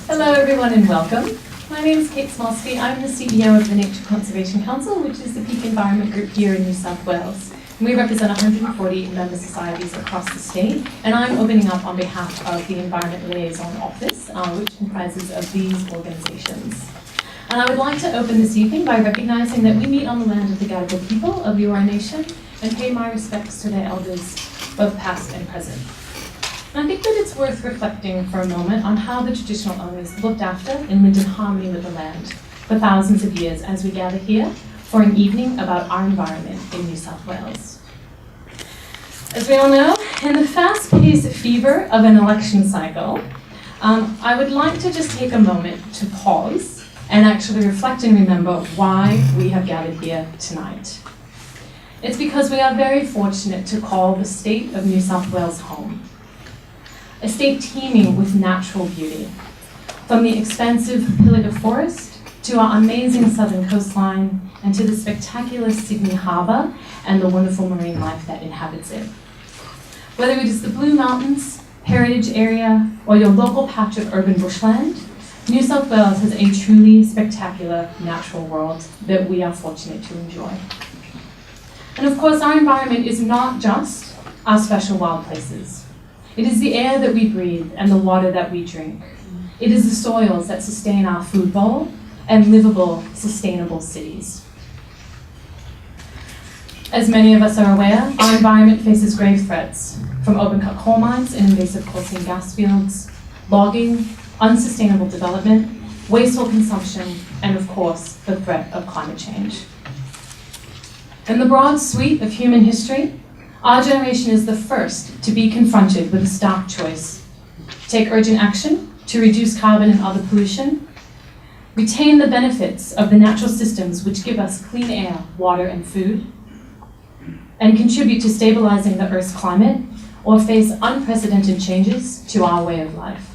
Hello everyone and welcome. My name is Kate Smolsky. I'm the CEO of the Nature Conservation Council, which is the peak environment group here in New South Wales. And we represent 140 member societies across the state, and I'm opening up on behalf of the Environment Liaison Office, which comprises of these organisations. And I would like to open this evening by recognising that we meet on the land of the Gadigal people of the Eora Nation and pay my respects to their elders, both past and present. And I think that it's worth reflecting for a moment on how the traditional owners looked after and lived in harmony with the land for thousands of years as we gather here for an evening about our environment in New South Wales. As we all know, in the fast-paced fever of an election cycle, I would like to just take a moment to pause and actually reflect and remember why we have gathered here tonight. It's because we are very fortunate to call the state of New South Wales home. A state teeming with natural beauty, from the expansive Pilliga Forest to our amazing southern coastline and to the spectacular Sydney Harbour and the wonderful marine life that inhabits it. Whether it is the Blue Mountains, heritage area, or your local patch of urban bushland, New South Wales has a truly spectacular natural world that we are fortunate to enjoy. And of course, our environment is not just our special wild places. It is the air that we breathe and the water that we drink. It is the soils that sustain our food bowl and livable, sustainable cities. As many of us are aware, our environment faces grave threats, from open-cut coal mines and invasive coal seam gas fields, logging, unsustainable development, wasteful consumption, and of course, the threat of climate change. In the broad sweep of human history, our generation is the first to be confronted with a stark choice: take urgent action to reduce carbon and other pollution, retain the benefits of the natural systems which give us clean air, water, and food, and contribute to stabilizing the Earth's climate, or face unprecedented changes to our way of life.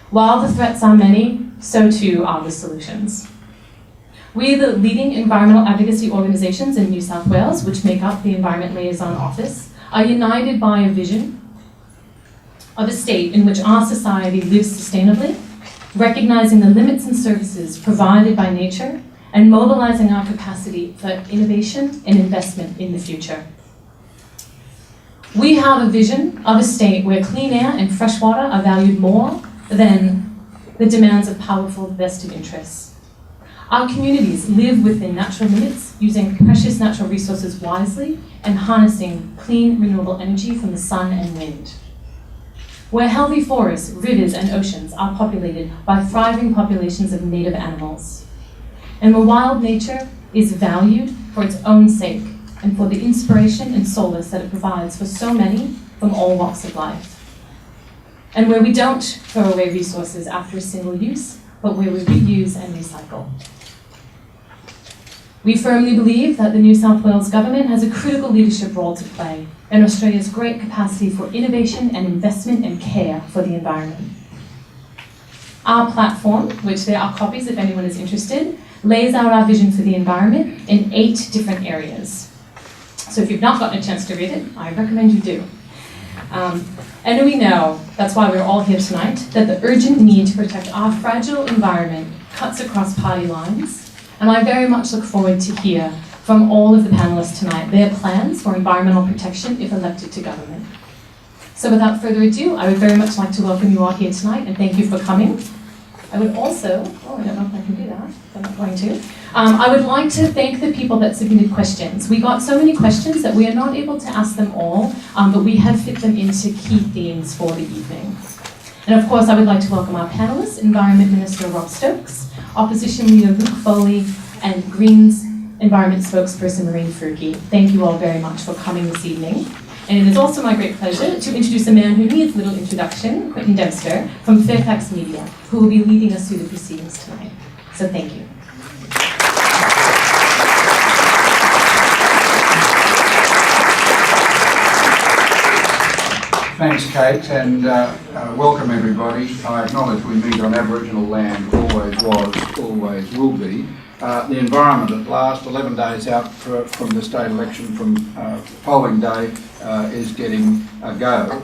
While the threats are many, so too are the solutions. We, the leading environmental advocacy organisations in New South Wales, which make up the Environment Liaison Office, are united by a vision of a state in which our society lives sustainably, recognising the limits and services provided by nature, and mobilising our capacity for innovation and investment in the future. We have a vision of a state where clean air and fresh water are valued more than the demands of powerful vested interests. Our communities live within natural limits, using precious natural resources wisely and harnessing clean, renewable energy from the sun and wind. Where healthy forests, rivers, and oceans are populated by thriving populations of native animals. And where wild nature is valued for its own sake and for the inspiration and solace that it provides for so many from all walks of life. And where we don't throw away resources after a single use, but where we reuse and recycle. We firmly believe that the New South Wales Government has a critical leadership role to play in Australia's great capacity for innovation and investment and care for the environment. Our platform, which there are copies if anyone is interested, lays out our vision for the environment in 8 different areas. So if you've not gotten a chance to read it, I recommend you do. And we know, that's why we're all here tonight, that the urgent need to protect our fragile environment cuts across party lines. And I very much look forward to hear from all of the panelists tonight their plans for environmental protection if elected to government. So without further ado, I would very much like to welcome you all here tonight and thank you for coming. I would also, I don't know if I can do that, but I'm not going to. I would like to thank the people that submitted questions. We got so many questions that we are not able to ask them all, but we have fit them into key themes for the evening. And of course, I would like to welcome our panelists, Environment Minister Rob Stokes, Opposition Leader Luke Foley, and Greens Environment Spokesperson Maureen Furkey. Thank you all very much for coming this evening. And it is also my great pleasure to introduce a man who needs little introduction, Quentin Dempster, from Fairfax Media, who will be leading us through the proceedings tonight. So thank you. Thanks, Kate, and welcome everybody. I acknowledge we meet on Aboriginal land, always was, always will be. The environment at last, 11 days out from the state election, from polling day, is getting a go.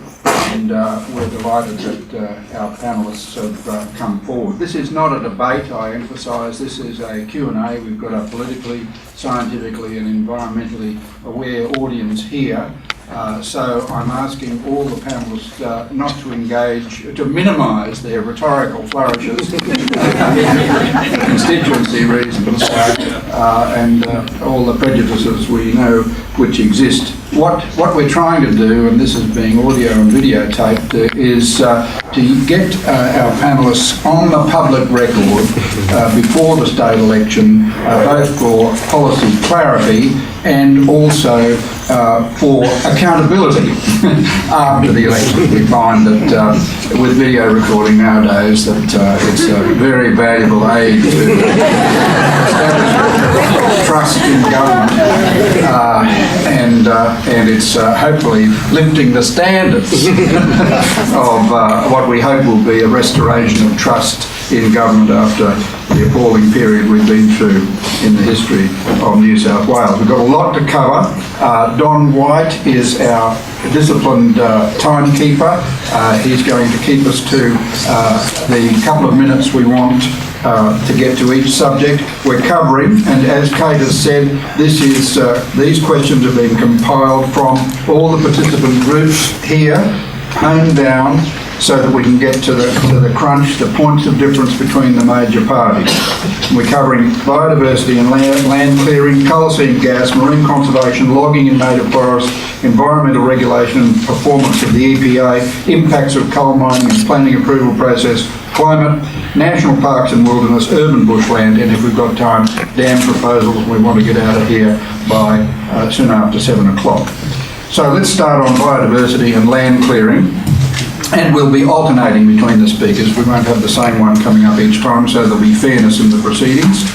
and we're delighted that our panellists have come forward. This is not a debate, I emphasise. This is a Q&A. We've got a politically, scientifically and environmentally aware audience here. So I'm asking all the panellists not to engage, to minimise their rhetorical flourishes for constituency reasons and all the prejudices we know which exist. What we're trying to do, and this is being audio and videotaped, is to get our panellists on the public record before the state election, both for policy clarity and also for accountability after the election. We find that with video recording nowadays that it's a very valuable aid to establish trust in government and it's hopefully lifting the standards of what we hope will be a restoration of trust in government after the appalling period we've been through in the history of New South Wales. We've got a lot to cover. Don White is our disciplined timekeeper. He's going to keep us to the couple of minutes we want to get to each subject we're covering, and as Kate has said, this is these questions have been compiled from all the participant groups here, honed down, so that we can get to the crunch, the points of difference between the major parties. We're covering biodiversity and land clearing, coal seam gas, marine conservation, logging in native forests, environmental regulation and performance of the EPA, impacts of coal mining and planning approval process, climate, national parks and wilderness, urban bushland, and if we've got time, dam proposals. We want to get out of here by soon after 7 o'clock. So let's start on biodiversity and land clearing. And we'll be alternating between the speakers. We won't have the same one coming up each time, so there'll be fairness in the proceedings.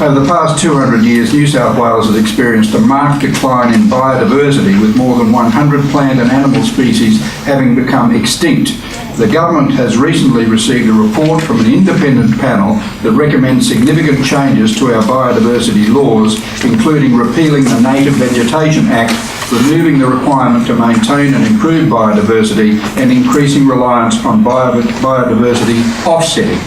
Over the past 200 years, New South Wales has experienced a marked decline in biodiversity, with more than 100 plant and animal species having become extinct. The government has recently received a report from an independent panel that recommends significant changes to our biodiversity laws, including repealing the Native Vegetation Act, removing the requirement to maintain and improve biodiversity, and increasing reliance on biodiversity offsetting.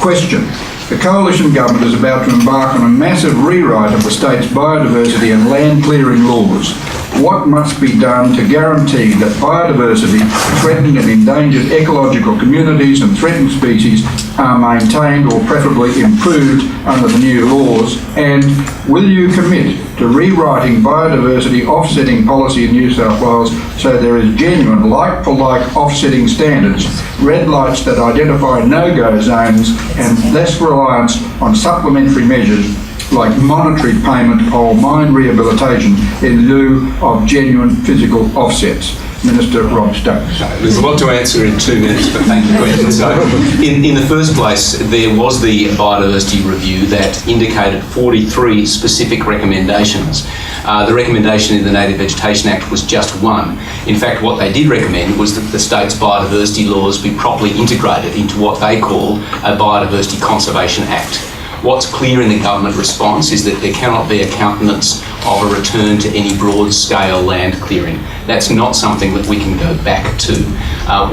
Question. The Coalition Government is about to embark on a massive rewrite of the state's biodiversity and land clearing laws. What must be done to guarantee that biodiversity, threatened and endangered ecological communities and threatened species are maintained or preferably improved under the new laws? And will you commit to rewriting biodiversity offsetting policy in New South Wales so there is genuine like-for-like offsetting standards, red lights that identify no-go zones, and less reliance on supplementary measures like monetary payment or mine rehabilitation in lieu of genuine physical offsets? Minister Rob Stokes. There's a lot to answer in 2 minutes, but thank you, Question. So, in the first place, there was the biodiversity review that indicated 43 specific recommendations. The recommendation in the Native Vegetation Act was just one. In fact, what they did recommend was that the state's biodiversity laws be properly integrated into what they call a Biodiversity Conservation Act. What's clear in the government response is that there cannot be a countenance of a return to any broad-scale land clearing. That's not something that we can go back to.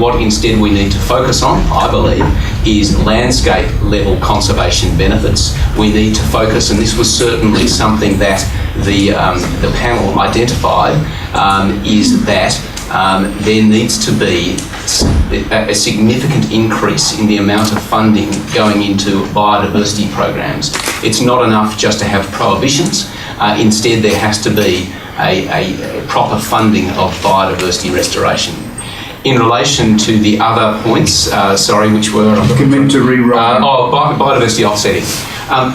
What instead we need to focus on, I believe, is landscape level conservation benefits. We need to focus, and this was certainly something that the panel identified, is that there needs to be a significant increase in the amount of funding going into biodiversity programs. It's not enough just to have prohibitions. Instead, there has to be a proper funding of biodiversity restoration. In relation to the other points, which were... Commit to rewrite. Biodiversity offsetting.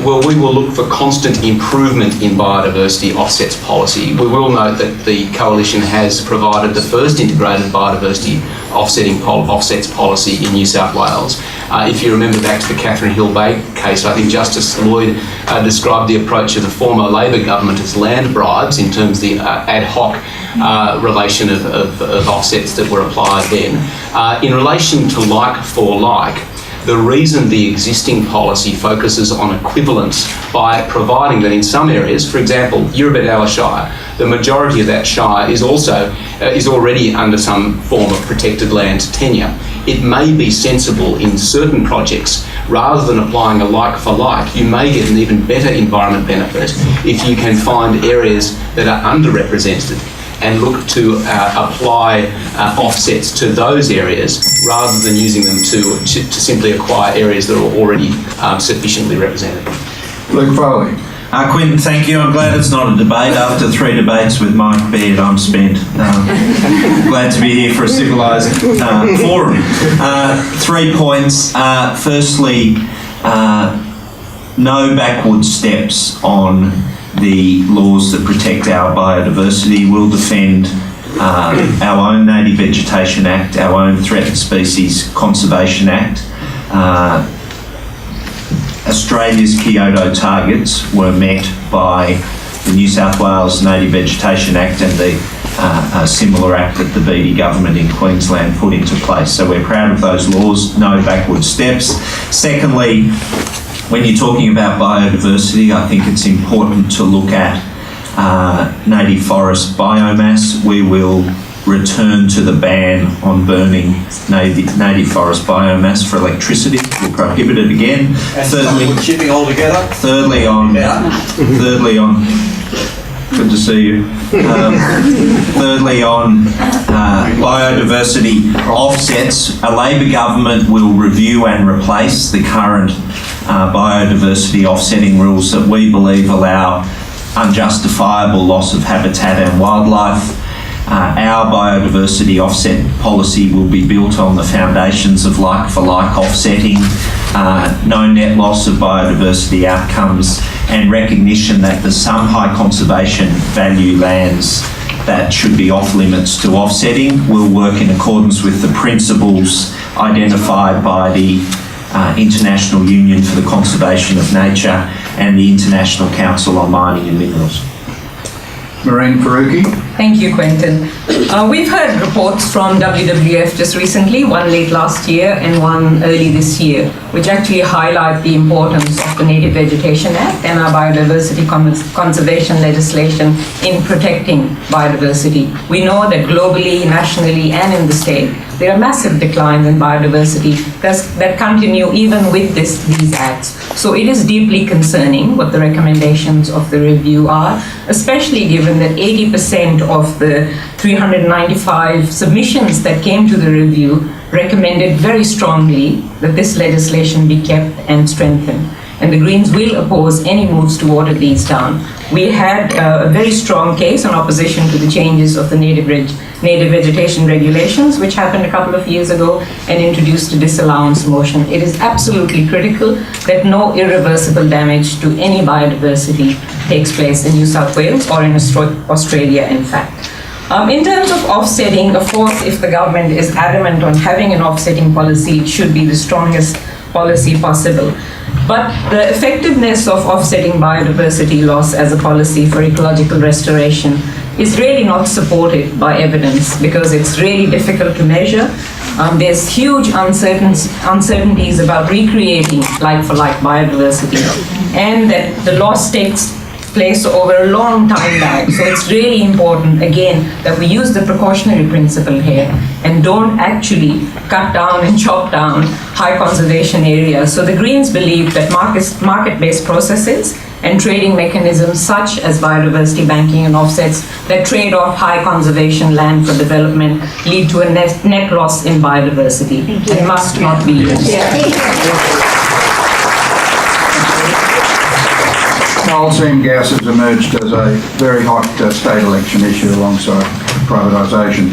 Well, we will look for constant improvement in biodiversity offsets policy. We will note that the Coalition has provided the first integrated biodiversity offsets policy in New South Wales. If you remember back to the Catherine Hill Bay case, I think Justice Lloyd described the approach of the former Labor government as land bribes in terms of the ad hoc relation of offsets that were applied then. In relation to like for like, the reason the existing policy focuses on equivalence by providing that in some areas, for example, Yirrabet Shire, the majority of that shire is also is already under some form of protected land tenure, it may be sensible in certain projects, rather than applying a like for like, you may get an even better environment benefit if you can find areas that are underrepresented and look to apply offsets to those areas rather than using them to simply acquire areas that are already sufficiently represented. Luke Foley. Quinton, thank you. I'm glad it's not a debate. After 3 debates with Mike Baird, I'm spent. Glad to be here for a civilised forum. 3 points. Firstly, no backward steps on the laws that protect our biodiversity. We'll defend our own Native Vegetation Act, our own Threatened Species Conservation Act. Australia's Kyoto targets were met by the New South Wales Native Vegetation Act and the similar act that the BD government in Queensland put into place. So we're proud of those laws, no backward steps. Secondly, when you're talking about biodiversity, I think it's important to look at native forest biomass. We will return to the ban on burning native forest biomass for electricity. We'll prohibit it again. And thirdly, shipping altogether. Thirdly on, good to see you. Thirdly on biodiversity offsets, a Labor government will review and replace the current biodiversity offsetting rules that we believe allow unjustifiable loss of habitat and wildlife. Our biodiversity offset policy will be built on the foundations of like-for-like offsetting, no net loss of biodiversity outcomes, and recognition that there's some high conservation value lands that should be off limits to offsetting. We'll work in accordance with the principles identified by the International Union for the Conservation of Nature and the International Council on Mining and Minerals. Marine Faruqi. Thank you, Quentin. We've heard reports from WWF just recently, one late last year and one early this year, which actually highlight the importance of the Native Vegetation Act and our biodiversity conservation legislation in protecting biodiversity. We know that globally, nationally, and in the state, there are massive declines in biodiversity that continue even with these acts. So it is deeply concerning what the recommendations of the review are, especially given that 80% of the 395 submissions that came to the review recommended very strongly that this legislation be kept and strengthened. And the Greens will oppose any moves to water these down. We had a very strong case in opposition to the changes of the native vegetation regulations, which happened a couple of years ago, and introduced a disallowance motion. It is absolutely critical that no irreversible damage to any biodiversity takes place in New South Wales or in Australia, in fact. In terms of offsetting, of course, if the government is adamant on having an offsetting policy, it should be the strongest policy possible. But the effectiveness of offsetting biodiversity loss as a policy for ecological restoration is really not supported by evidence because it's really difficult to measure. There's huge uncertainties about recreating like-for-like biodiversity, and that the loss takes place over a long time lag. So it's really important, again, that we use the precautionary principle here and don't actually cut down and chop down high conservation areas. So the Greens believe that market-based processes and trading mechanisms such as biodiversity banking and offsets that trade off high conservation land for development lead to a net loss in biodiversity and must not be used. Coal seam gas has emerged as a very hot state election issue alongside privatisation.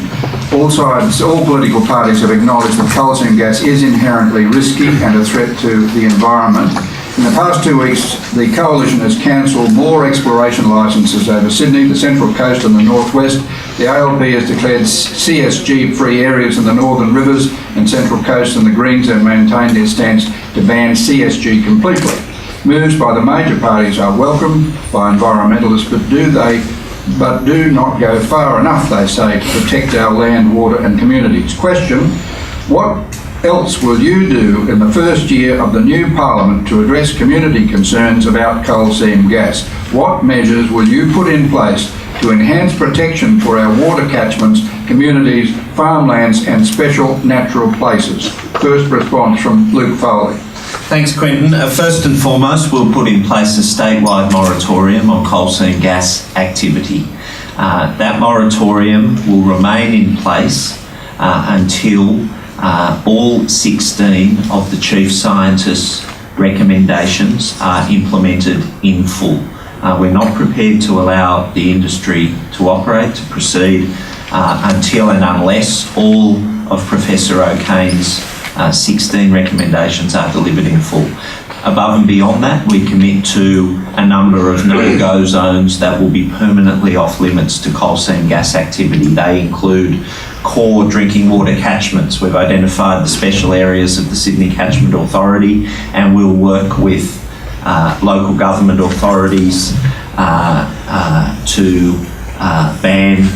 All political parties have acknowledged that coal seam gas is inherently risky and a threat to the environment. In the past 2 weeks, the Coalition has cancelled more exploration licences over Sydney, the Central Coast and the Northwest. The ALP has declared CSG-free areas in the Northern Rivers and Central Coast, and the Greens have maintained their stance to ban CSG completely. Moves by the major parties are welcomed by environmentalists, but do not go far enough, they say, to protect our land, water and communities. Question, what else will you do in the first year of the new Parliament to address community concerns about coal seam gas? What measures will you put in place to enhance protection for our water catchments, communities, farmlands and special natural places? First response from Luke Foley. Thanks, Quentin. First and foremost, we'll put in place a statewide moratorium on coal seam gas activity. That moratorium will remain in place until all 16 of the Chief Scientist's recommendations are implemented in full. We're not prepared to allow the industry to operate, to proceed, until and unless all of Professor O'Kane's 16 recommendations are delivered in full. Above and beyond that, we commit to a number of no-go zones that will be permanently off limits to coal seam gas activity. They include core drinking water catchments. We've identified the special areas of the Sydney Catchment Authority, and we'll work with local government authorities to ban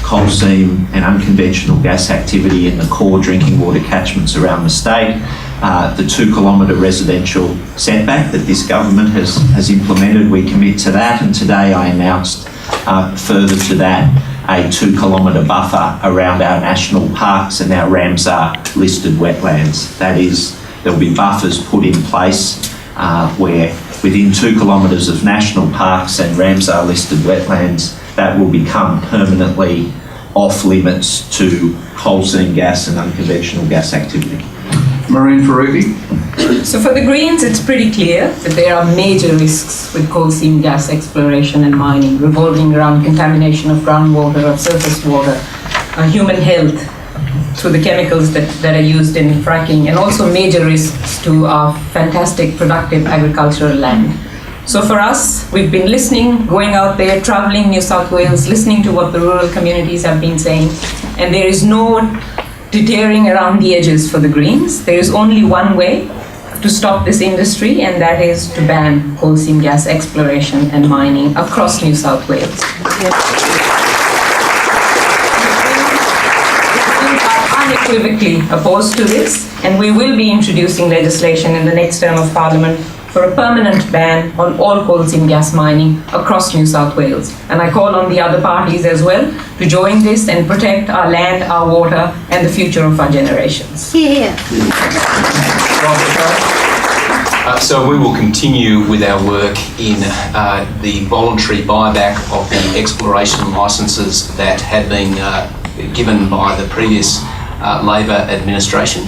coal seam and unconventional gas activity in the core drinking water catchments around the state. The 2 kilometre residential setback that this government has implemented, we commit to that, and today I announced further to that a 2 kilometre buffer around our national parks and our Ramsar listed wetlands. That is, there'll be buffers put in place where within 2 kilometres of national parks and Ramsar listed wetlands, that will become permanently off limits to coal seam gas and unconventional gas activity. Maureen Faruqi. So for the Greens, it's pretty clear that there are major risks with coal seam gas exploration and mining, revolving around contamination of groundwater or surface water, human health through the chemicals that are used in fracking, and also major risks to our fantastic productive agricultural land. So for us, we've been listening, going out there, traveling New South Wales, listening to what the rural communities have been saying, and there is no teetering around the edges for the Greens. There is only one way to stop this industry, and that is to ban coal seam gas exploration and mining across New South Wales. We are unequivocally opposed to this, and we will be introducing legislation in the next term of Parliament for a permanent ban on all coal seam gas mining across New South Wales. And I call on the other parties as well to join this and protect our land, our water, and the future of our generations. Yeah. So we will continue with our work in the voluntary buyback of the exploration licences that had been given by the previous Labor administration.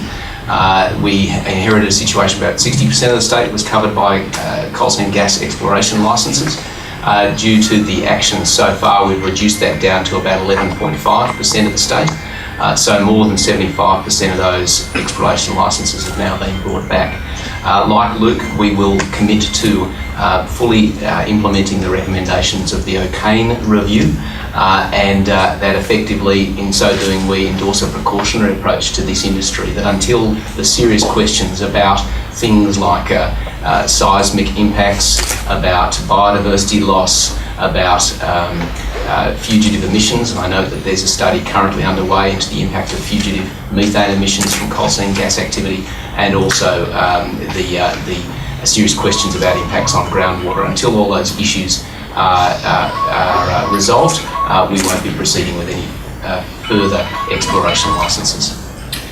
We inherited a situation where about 60% of the state was covered by coal seam gas exploration licences. Due to the action so far, we've reduced that down to about 11.5% of the state. So more than 75% of those exploration licences have now been brought back. Like Luke, we will commit to fully implementing the recommendations of the O'Kane review, and that effectively, in so doing, we endorse a precautionary approach to this industry, that until the serious questions about things like seismic impacts, about biodiversity loss, about fugitive emissions, and I know that there's a study currently underway into the impact of fugitive methane emissions from coal seam gas activity, and also the serious questions about impacts on groundwater. Until all those issues are resolved, we won't be proceeding with any further exploration licences.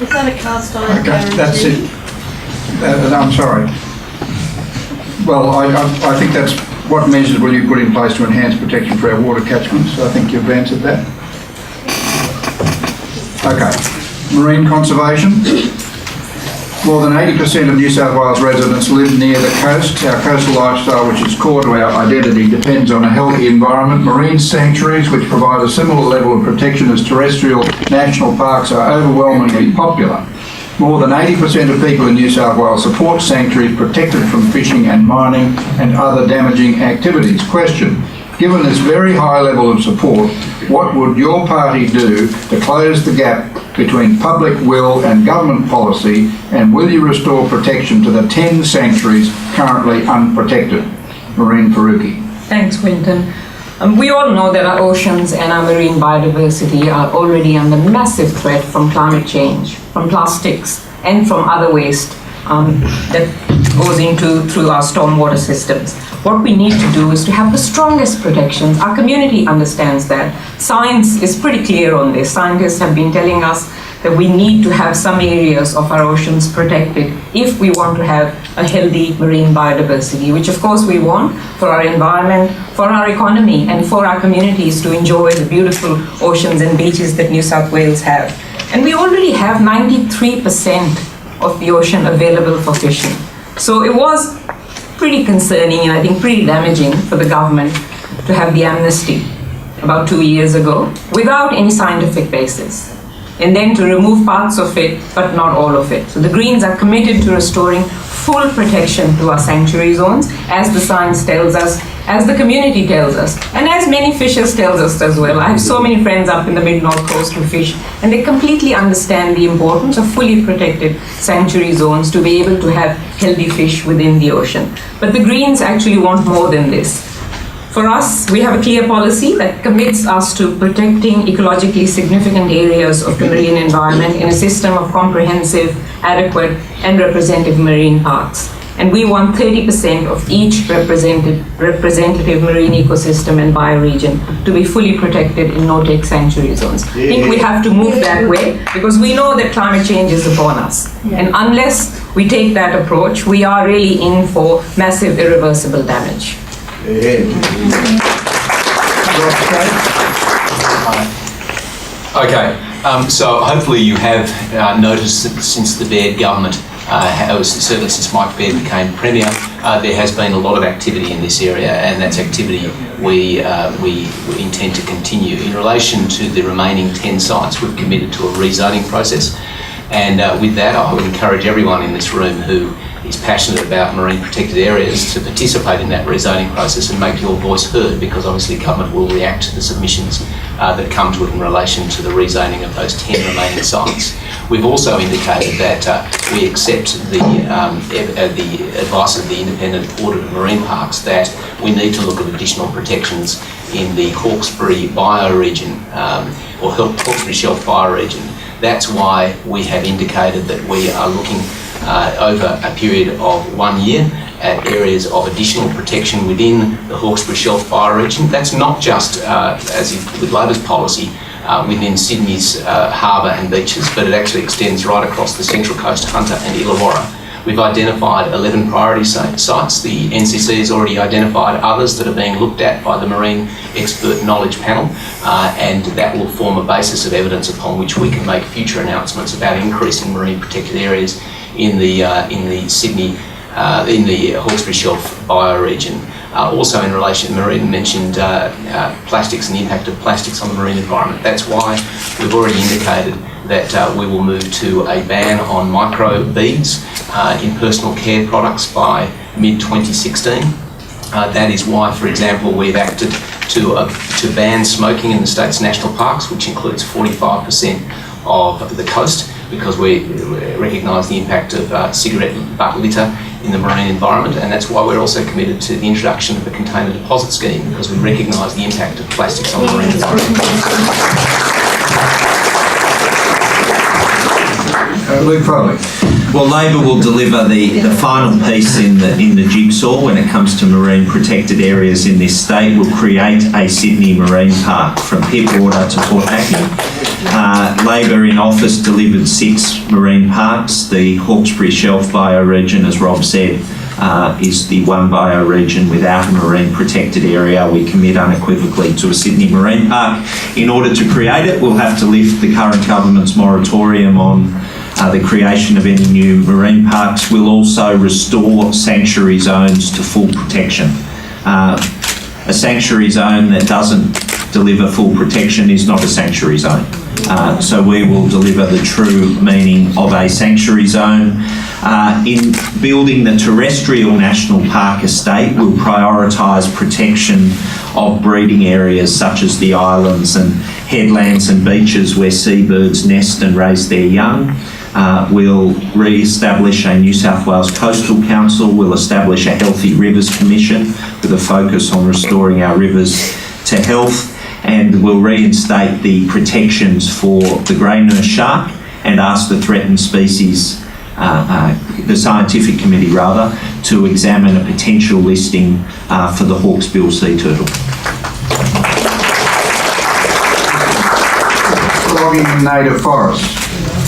Is that a cast iron Okay, that's it. I'm sorry. Well, I think that's what measures will you put in place to enhance protection for our water catchments? I think you've answered that. Okay. Marine conservation. More than 80% of New South Wales residents live near the coast. Our coastal lifestyle, which is core to our identity, depends on a healthy environment. Marine sanctuaries, which provide a similar level of protection as terrestrial national parks, are overwhelmingly popular. More than 80% of people in New South Wales support sanctuaries protected from fishing and mining and other damaging activities. Question: given this very high level of support, what would your party do to close the gap between public will and government policy, and will you restore protection to the 10 sanctuaries currently unprotected? Maureen Faruqi. Thanks, Quinton. We all know that our oceans and our marine biodiversity are already under massive threat from climate change, from plastics, and from other waste that goes through our stormwater systems. What we need to do is to have the strongest protections. Our community understands that. Science is pretty clear on this. Scientists have been telling us that we need to have some areas of our oceans protected if we want to have a healthy marine biodiversity, which of course we want for our environment, for our economy, and for our communities to enjoy the beautiful oceans and beaches that New South Wales have. And we already have 93% of the ocean available for fishing. So it was pretty concerning and I think pretty damaging for the government to have the amnesty about 2 years ago without any scientific basis, and then to remove parts of it but not all of it. So the Greens are committed to restoring full protection to our sanctuary zones, as the science tells us, as the community tells us, and as many fishers tells us as well. I have so many friends up in the mid-north coast who fish, and they completely understand the importance of fully protected sanctuary zones to be able to have healthy fish within the ocean. But the Greens actually want more than this. For us, we have a clear policy that commits us to protecting ecologically significant areas of the marine environment in a system of comprehensive, adequate, and representative marine parks. And we want 30% of each representative marine ecosystem and bioregion to be fully protected in no-take sanctuary zones. I think we have to move that way because we know that climate change is upon us. And unless we take that approach, we are really in for massive irreversible damage. Okay, so hopefully you have noticed that since the Baird government, certainly since Mike Baird became Premier, there has been a lot of activity in this area, and that's activity we intend to continue. In relation to the remaining 10 sites, we've committed to a rezoning process, and with that I would encourage everyone in this room who is passionate about marine protected areas to participate in that rezoning process and make your voice heard, because obviously government will react to the submissions that come to it in relation to the rezoning of those 10 remaining sites. We've also indicated that we accept the advice of the independent audit of marine parks that we need to look at additional protections in the Hawkesbury bioregion or Hawkesbury Shelf bioregion. That's why we have indicated that we are looking over a period of 1 year at areas of additional protection within the Hawkesbury Shelf bioregion. That's not just, as with Labor's policy, within Sydney's harbour and beaches, but it actually extends right across the Central Coast, Hunter and Illawarra. We've identified 11 priority sites. The NCC has already identified others that are being looked at by the Marine Expert Knowledge Panel, and that will form a basis of evidence upon which we can make future announcements about increasing marine protected areas in the Hawkesbury Shelf bioregion. Also in relation, Marine mentioned plastics and the impact of plastics on the marine environment. That's why we've already indicated that we will move to a ban on micro beads in personal care products by mid-2016. That is why, for example, we've acted to ban smoking in the state's national parks, which includes 45% of the coast, because we recognise the impact of cigarette butt litter in the marine environment, and that's why we're also committed to the introduction of a container deposit scheme, because we recognise the impact of plastics on the marine environment. Luke Foley. Well, Labor will deliver the final piece in the jigsaw when it comes to marine protected areas in this state. We'll create a Sydney Marine Park from Pittwater to Port Hackney. Labor in office delivered 6 marine parks. The Hawkesbury Shelf bioregion, as Rob said, is the one bioregion without a marine protected area. We commit unequivocally to a Sydney Marine Park. In order to create it, we'll have to lift the current government's moratorium on the creation of any new marine parks. Will also restore sanctuary zones to full protection. A sanctuary zone that doesn't deliver full protection is not a sanctuary zone. So we will deliver the true meaning of a sanctuary zone. In building the terrestrial national park estate, we'll prioritise protection of breeding areas such as the islands and headlands and beaches where seabirds nest and raise their young. We'll re-establish a New South Wales Coastal Council. We'll establish a Healthy Rivers Commission with a focus on restoring our rivers to health, and we'll reinstate the protections for the grey nurse shark and ask the threatened species the scientific committee rather, to examine a potential listing for the Hawksbill sea turtle. Logging in native forests.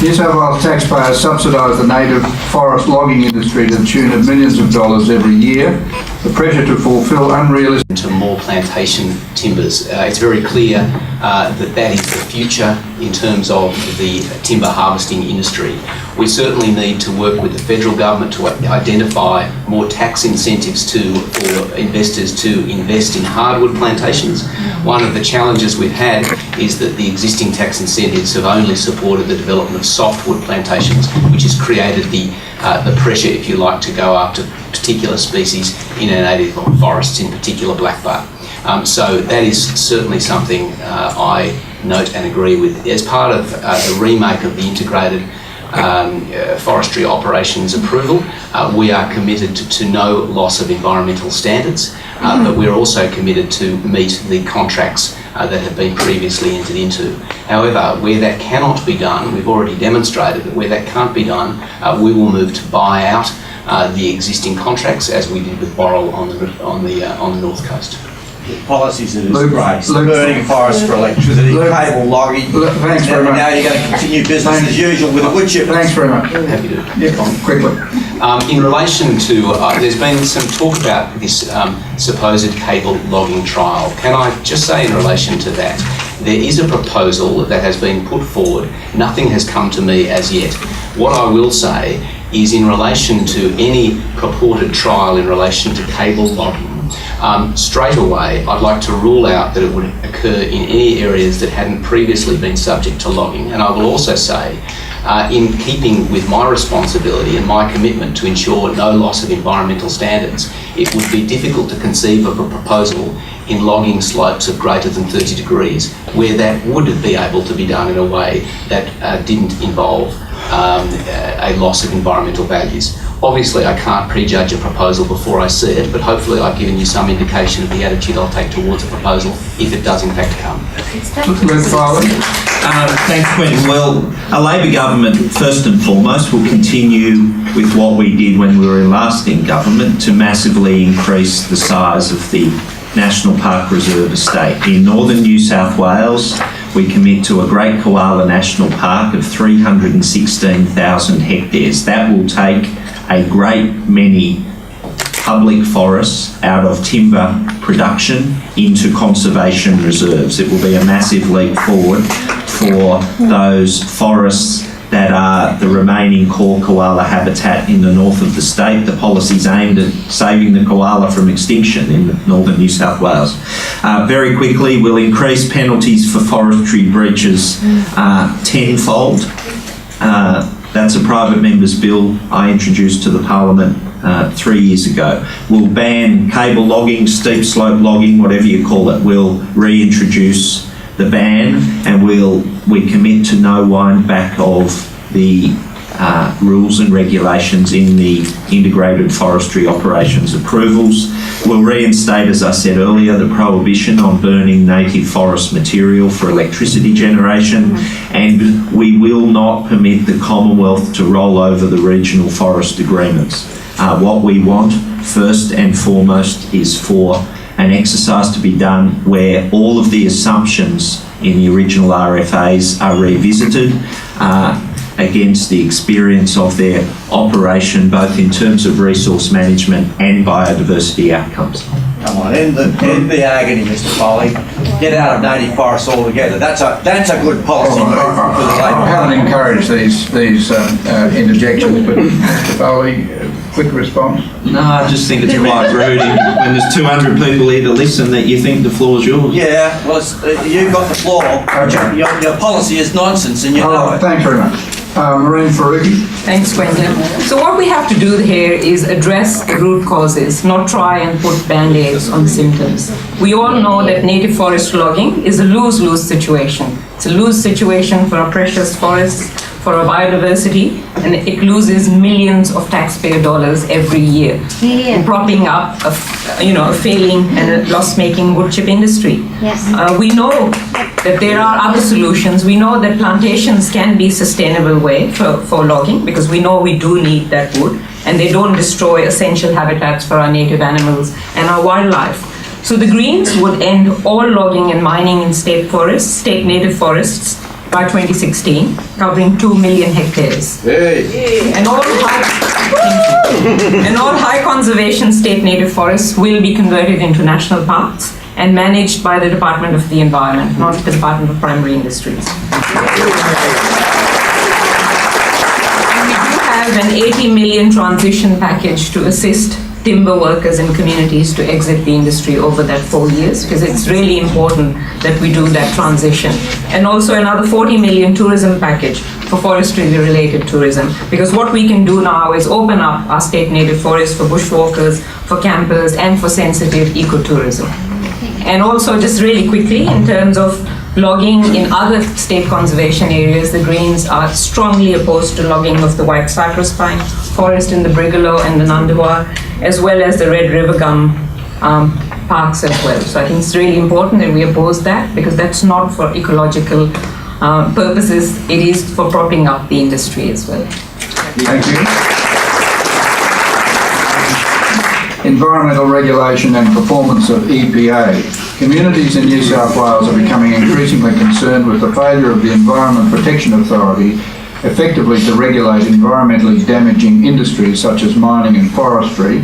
New South Wales taxpayers subsidise the native forest logging industry to the tune of millions of dollars every year. The pressure to fulfil unrealistic... ...to more plantation timbers. It's very clear that is the future in terms of the timber harvesting industry. We certainly need to work with the federal government to identify more tax incentives for investors to invest in hardwood plantations. One of the challenges we've had is that the existing tax incentives have only supported the development of softwood plantations, which has created the pressure, if you like, to go after particular species in our native forests, in particular blackbark. So that is certainly something I note and agree with. As part of the remake of the integrated forestry operations approval, we are committed to no loss of environmental standards, but we're also committed to meet the contracts that have been previously entered into. However, where that cannot be done, we've already demonstrated that where that can't be done, we will move to buy out the existing contracts, as we did with Boral on the north coast. Policies that is burning forests for electricity, cable logging, thanks very much. Now you're going to continue business as usual with the wood chippers. Thanks very much. Happy to. Yeah, quickly. In relation to, there's been some talk about this supposed cable logging trial. Can I just say in relation to that, there is a proposal that has been put forward. Nothing has come to me as yet. What I will say is in relation to any purported trial in relation to cable logging, straight away, I'd like to rule out that it would occur in any areas that hadn't previously been subject to logging. And I will also say, in keeping with my responsibility and my commitment to ensure no loss of environmental standards, it would be difficult to conceive of a proposal in logging slopes of greater than 30 degrees where that would be able to be done in a way that didn't involve a loss of environmental values. Obviously, I can't prejudge a proposal before I see it, but hopefully I've given you some indication of the attitude I'll take towards a proposal if it does in fact come. Thanks, Quentin. Well, a Labor government, first and foremost, will continue with what we did when we were last in government to massively increase the size of the National Park Reserve estate. In northern New South Wales, we commit to a Great Koala National Park of 316,000 hectares. That will take a great many public forests out of timber production into conservation reserves. It will be a massive leap forward for those forests that are the remaining core koala habitat in the north of the state. The policy's aimed at saving the koala from extinction in northern New South Wales. Very quickly, we'll increase penalties for forestry breaches tenfold. That's a private member's bill I introduced to the Parliament 3 years ago. We'll ban cable logging, steep slope logging, whatever you call it. We'll reintroduce the ban, and we commit to no wind back of the rules and regulations in the integrated forestry operations approvals. We'll reinstate, as I said earlier, the prohibition on burning native forest material for electricity generation, and we will not permit the Commonwealth to roll over the regional forest agreements. What we want, first and foremost, is for an exercise to be done where all of the assumptions in the original RFAs are revisited against the experience of their operation, both in terms of resource management and biodiversity outcomes. Come on, end the agony, Mr. Foley. Get out of native forests altogether. That's a good policy move for the Labor. I haven't encouraged these interjections, but Mr. Foley, quick response? No, I just think it's quite rude when there's 200 people here to listen that you think the floor's yours. Yeah, well, you've got the floor. Okay. Your policy is nonsense, and you know it. Thanks very much. Marine Faruqi. Thanks, Quentin. So what we have to do here is address the root causes, not try and put band-aids on symptoms. We all know that native forest logging is a lose-lose situation. It's a lose situation for our precious forests, for our biodiversity, and it loses millions of taxpayer dollars every year, propping up a failing and a loss-making wood chip industry. Yes. We know that there are other solutions. We know that plantations can be a sustainable way for logging, because we know we do need that wood, and they don't destroy essential habitats for our native animals and our wildlife. So the Greens would end all logging and mining in state native forests by 2016, covering 2 million hectares. And all high conservation state native forests will be converted into national parks and managed by the Department of the Environment, not the Department of Primary Industries. And we do have an 80 million transition package to assist timber workers and communities to exit the industry over that 4 years, because it's really important that we do that transition. And also another 40 million tourism package for forestry-related tourism, because what we can do now is open up our state native forests for bushwalkers, for campers, and for sensitive ecotourism. And also, just really quickly, in terms of logging in other state conservation areas, the Greens are strongly opposed to logging of the white cypress pine forest in the Brigalow and the Nandawar, as well as the Red River Gum parks as well. So I think it's really important that we oppose that, because that's not for ecological purposes, it is for propping up the industry as well. Thank you. Environmental regulation and performance of EPA. Communities in New South Wales are becoming increasingly concerned with the failure of the Environment Protection Authority effectively to regulate environmentally damaging industries such as mining and forestry.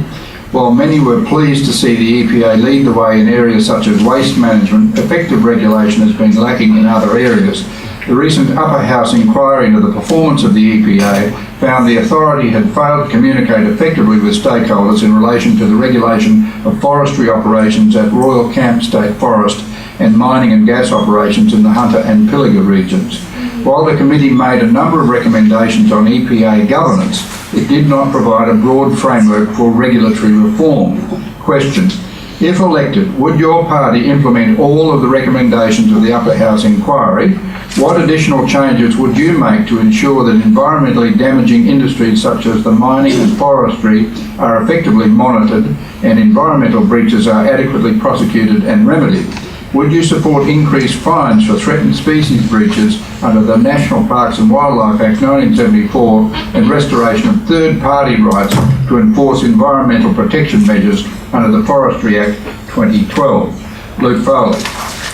While many were pleased to see the EPA lead the way in areas such as waste management, effective regulation has been lacking in other areas. The recent Upper House inquiry into the performance of the EPA found the authority had failed to communicate effectively with stakeholders in relation to the regulation of forestry operations at Royal Camp State Forest and mining and gas operations in the Hunter and Pilliga regions. While the committee made a number of recommendations on EPA governance, it did not provide a broad framework for regulatory reform. Question: if elected, would your party implement all of the recommendations of the Upper House inquiry? What additional changes would you make to ensure that environmentally damaging industries such as the mining and forestry are effectively monitored and environmental breaches are adequately prosecuted and remedied? Would you support increased fines for threatened species breaches under the National Parks and Wildlife Act 1974 and restoration of third-party rights to enforce environmental protection measures under the Forestry Act 2012? Luke Foley.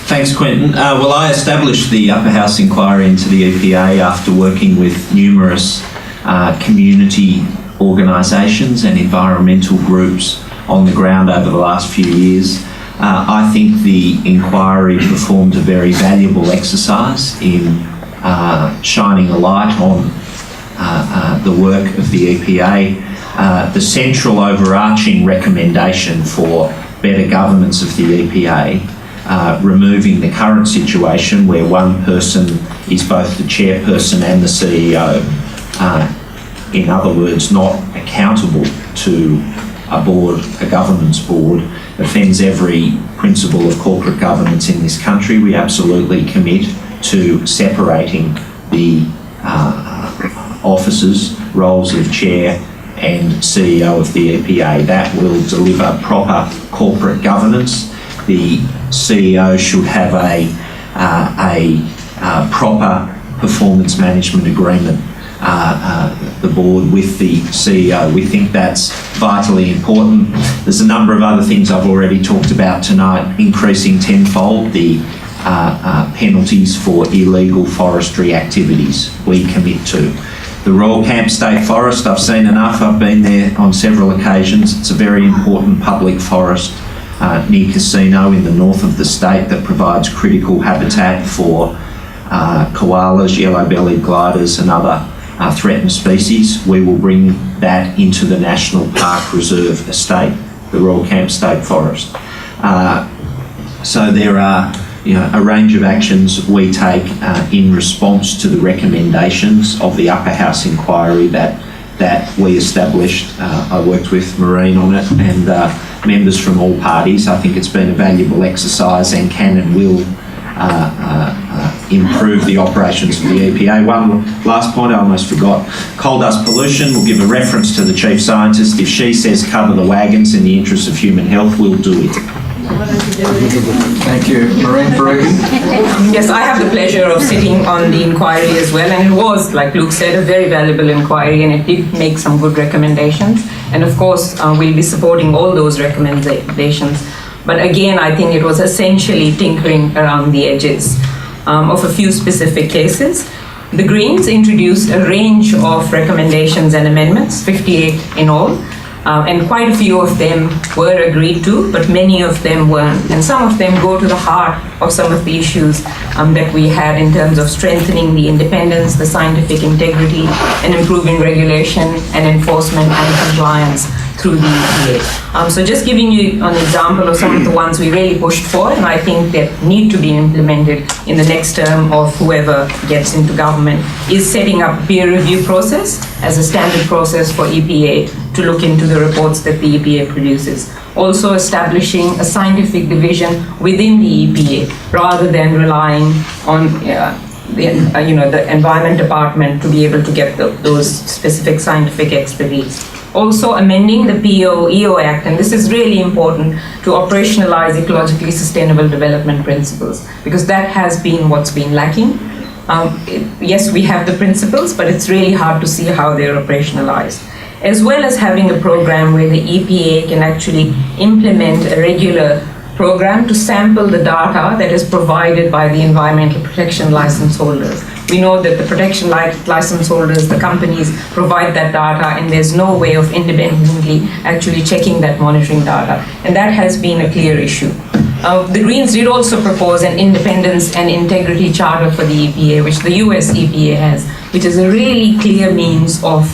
Thanks, Quentin. Well, I established the Upper House inquiry into the EPA after working with numerous community organisations and environmental groups on the ground over the last few years. I think the inquiry performed a very valuable exercise in shining a light on the work of the EPA. The central overarching recommendation for better governance of the EPA, removing the current situation where one person is both the chairperson and the CEO, in other words, not accountable to a board, a governance board, offends every principle of corporate governance in this country. We absolutely commit to separating the officers, roles of chair and CEO of the EPA. That will deliver proper corporate governance. The CEO should have a proper performance management agreement, the board with the CEO. We think that's vitally important. There's a number of other things I've already talked about tonight, increasing tenfold the penalties for illegal forestry activities we commit to. The Royal Camp State Forest, I've seen enough. I've been there on several occasions. It's a very important public forest near Casino in the north of the state that provides critical habitat for koalas, yellow-bellied gliders and other threatened species. We will bring that into the National Park Reserve Estate, the Royal Camp State Forest. So there are a range of actions we take in response to the recommendations of the Upper House inquiry that we established. I worked with Maureen on it and members from all parties. I think it's been a valuable exercise and can and will improve the operations of the EPA. One last point I almost forgot. Coal dust pollution, we'll give a reference to the Chief Scientist. If she says cover the wagons in the interest of human health, we'll do it. Thank you. Maureen Faruqi? Yes, I have the pleasure of sitting on the inquiry as well, and it was, like Luke said, a very valuable inquiry, and it did make some good recommendations. And of course, we'll be supporting all those recommendations. But again, I think it was essentially tinkering around the edges of a few specific cases. The Greens introduced a range of recommendations and amendments, 58 in all. And quite a few of them were agreed to, but many of them weren't. And some of them go to the heart of some of the issues that we had in terms of strengthening the independence, the scientific integrity, and improving regulation and enforcement and compliance through the EPA. So just giving you an example of some of the ones we really pushed for, and I think that need to be implemented in the next term of whoever gets into government, is setting up a peer review process as a standard process for EPA to look into the reports that the EPA produces. Also establishing a scientific division within the EPA rather than relying on the Environment Department to be able to get those specific scientific expertise. Also amending the PO-EO Act, and this is really important, to operationalize ecologically sustainable development principles, because that has been what's been lacking. Yes, we have the principles, but it's really hard to see how they're operationalized. As well as having a program where the EPA can actually implement a regular program to sample the data that is provided by the environmental protection license holders. We know that the protection license holders, the companies, provide that data, and there's no way of independently actually checking that monitoring data. And that has been a clear issue. The Greens did also propose an independence and integrity charter for the EPA, which the US EPA has, which is a really clear means of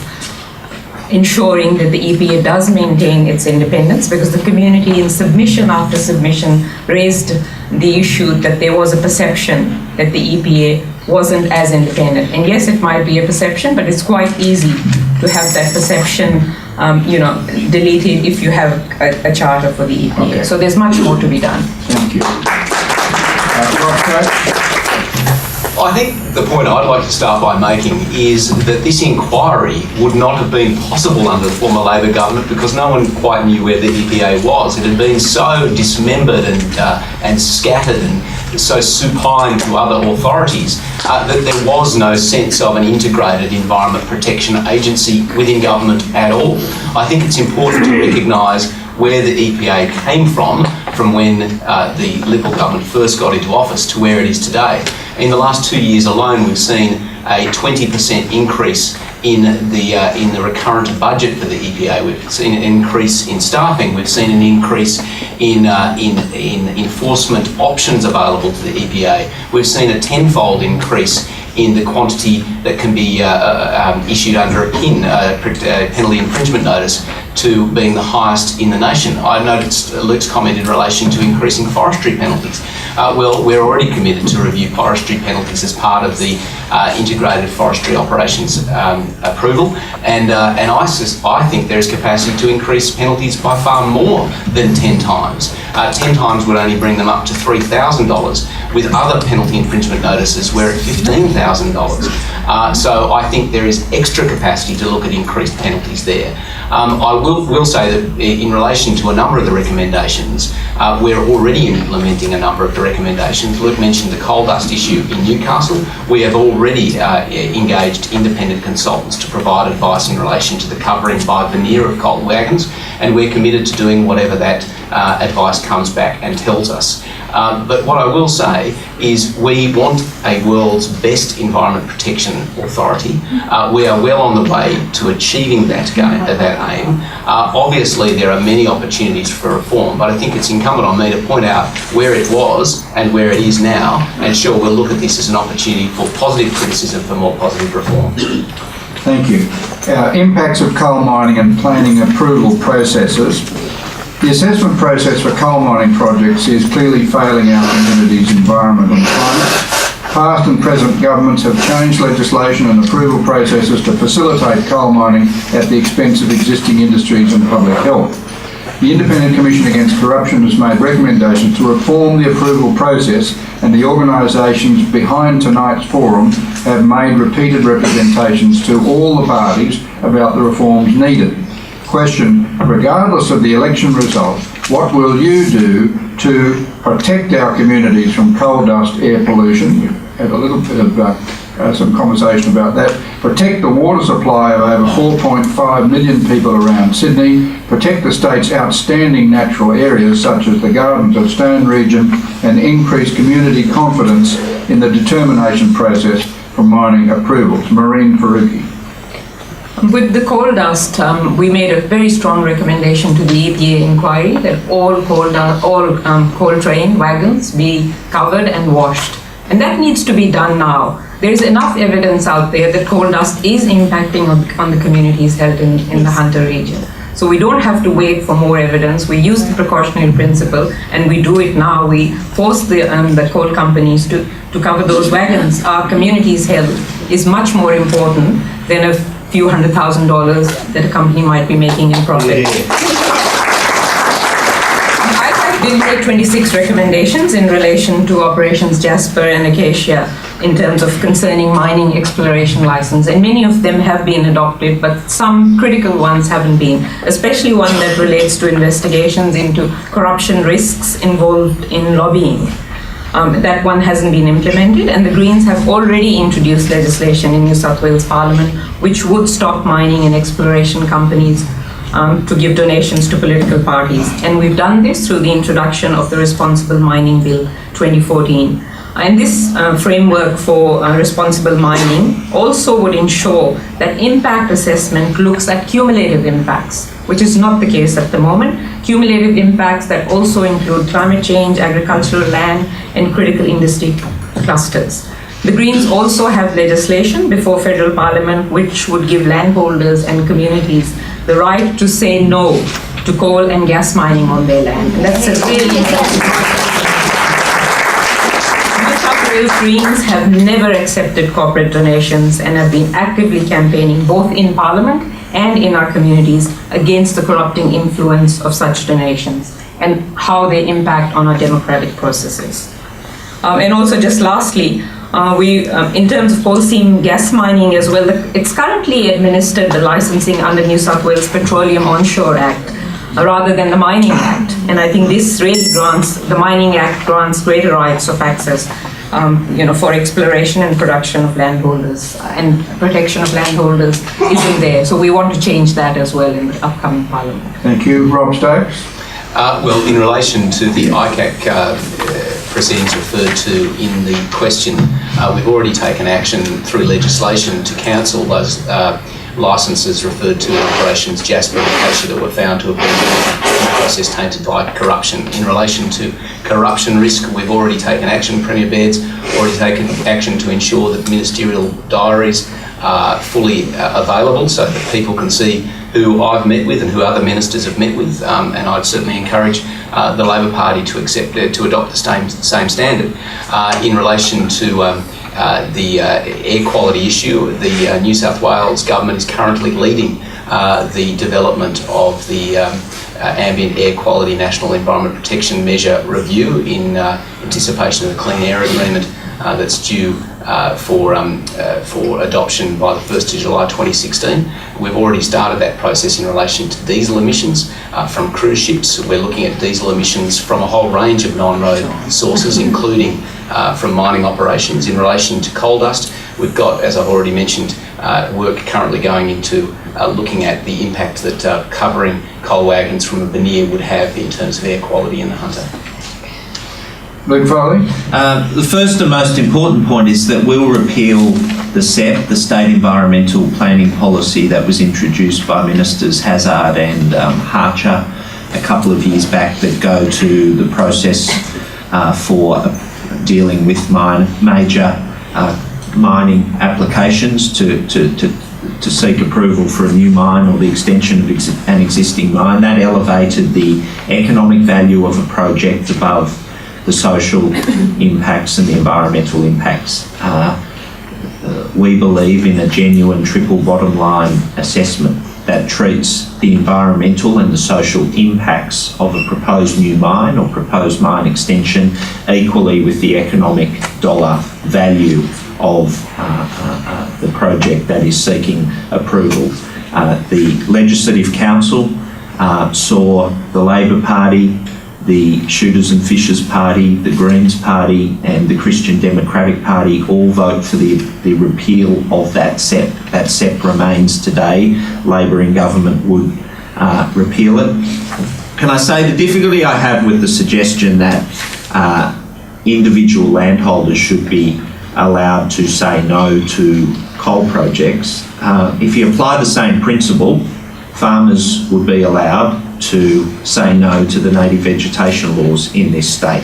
ensuring that the EPA does maintain its independence, because the community in submission after submission raised the issue that there was a perception that the EPA wasn't as independent. And yes, it might be a perception, but it's quite easy to have that perception deleted if you have a charter for the EPA. Okay. So there's much more to be done. Thank you. I think the point I'd like to start by making is that this inquiry would not have been possible under the former Labor government, because no one quite knew where the EPA was. It had been so dismembered and scattered and so supine to other authorities that there was no sense of an integrated environment protection agency within government at all. I think it's important to recognise where the EPA came from when the Liberal government first got into office to where it is today. In the last 2 years alone, we've seen a 20% increase in the recurrent budget for the EPA. We've seen an increase in staffing. We've seen an increase in enforcement options available to the EPA. We've seen a tenfold increase in the quantity that can be issued under a PIN, penalty infringement notice, to being the highest in the nation. I noticed Luke's comment in relation to increasing forestry penalties. Well, we're already committed to review forestry penalties as part of the integrated forestry operations approval, and I think there is capacity to increase penalties by far more than 10 times. 10 times would only bring them up to $3,000. With other penalty infringement notices, we're at $15,000. So I think there is extra capacity to look at increased penalties there. I will say that in relation to a number of the recommendations, we're already implementing a number of the recommendations. Luke mentioned the coal dust issue in Newcastle. We have already engaged independent consultants to provide advice in relation to the covering by veneer of coal wagons, and we're committed to doing whatever that advice comes back and tells us. But what I will say is we want a world's best environment protection authority. We are well on the way to achieving that aim. Obviously, there are many opportunities for reform, but I think it's incumbent on me to point out where it was and where it is now, and sure, we'll look at this as an opportunity for positive criticism for more positive reform. Thank you. Impacts of coal mining and planning approval processes. The assessment process for coal mining projects is clearly failing our community's environment and climate. Past and present governments have changed legislation and approval processes to facilitate coal mining at the expense of existing industries and public health. The Independent Commission Against Corruption has made recommendations to reform the approval process, and the organisations behind tonight's forum have made repeated representations to all the parties about the reforms needed. Question: regardless of the election result, what will you do to protect our communities from coal dust air pollution? We've had a little bit of some conversation about that. Protect the water supply of over 4.5 million people around Sydney. Protect the state's outstanding natural areas such as the Gardens of Stone region, and increase community confidence in the determination process for mining approvals. Maureen Faruqi. With the coal dust, we made a very strong recommendation to the EPA inquiry that all coal train wagons be covered and washed. And that needs to be done now. There is enough evidence out there that coal dust is impacting on the community's health in the Hunter region. So we don't have to wait for more evidence. We use the precautionary principle, and we do it now. We force the coal companies to cover those wagons. Our community's health is much more important than a few $100,000 that a company might be making in profit. I did make 26 recommendations in relation to Operations Jasper and Acacia in terms of concerning mining exploration license, and many of them have been adopted, but some critical ones haven't been, especially one that relates to investigations into corruption risks involved in lobbying. That one hasn't been implemented, and the Greens have already introduced legislation in New South Wales Parliament which would stop mining and exploration companies to give donations to political parties. And we've done this through the introduction of the Responsible Mining Bill 2014. And this framework for responsible mining also would ensure that impact assessment looks at cumulative impacts, which is not the case at the moment. Cumulative impacts that also include climate change, agricultural land, and critical industry clusters. The Greens also have legislation before federal parliament which would give landholders and communities the right to say no to coal and gas mining on their land. And that's a really important. Greens have never accepted corporate donations and have been actively campaigning both in Parliament and in our communities against the corrupting influence of such donations and how they impact on our democratic processes. And also, just lastly, in terms of coal seam gas mining as well, it's currently administered the licensing under New South Wales Petroleum Onshore Act rather than the Mining Act. And I think this really the Mining Act grants greater rights of access for exploration and production of landholders, and protection of landholders isn't there. So we want to change that as well in the upcoming Parliament. Thank you. Rob Stokes. Well, in relation to the ICAC proceedings referred to in the question, we've already taken action through legislation to cancel those licences referred to in Operations Jasper and Acacia that were found to have been in the process tainted by corruption. In relation to corruption risk, we've already taken action, Premier Baird's already taken action to ensure that ministerial diaries are fully available so that people can see who I've met with and who other ministers have met with, and I'd certainly encourage the Labor Party to adopt the same standard. In relation to the air quality issue, the New South Wales government is currently leading the development of the Ambient Air Quality National Environment Protection Measure review in anticipation of the Clean Air Agreement that's due for adoption by the 1st of July 2016. We've already started that process in relation to diesel emissions from cruise ships. We're looking at diesel emissions from a whole range of non-road sources, including from mining operations. In relation to coal dust, we've got, as I've already mentioned, work currently going into looking at the impact that covering coal wagons from a veneer would have in terms of air quality in the Hunter. Luke Foley. The first and most important point is that we'll repeal the SEP, the State Environmental Planning Policy that was introduced by Ministers Hazzard and Harcher a couple of years back, that go to the process for dealing with major mining applications to seek approval for a new mine or the extension of an existing mine. That elevated the economic value of a project above the social impacts and the environmental impacts. We believe in a genuine triple bottom line assessment that treats the environmental and the social impacts of a proposed new mine or proposed mine extension equally with the economic dollar value of the project that is seeking approval. The Legislative Council saw the Labor Party, the Shooters and Fishers Party, the Greens Party and the Christian Democratic Party all vote for the repeal of that SEP. That SEP remains today. Labor in government would repeal it. Can I say the difficulty I have with the suggestion that individual landholders should be allowed to say no to coal projects. If you apply the same principle, farmers would be allowed to say no to the native vegetation laws in this state.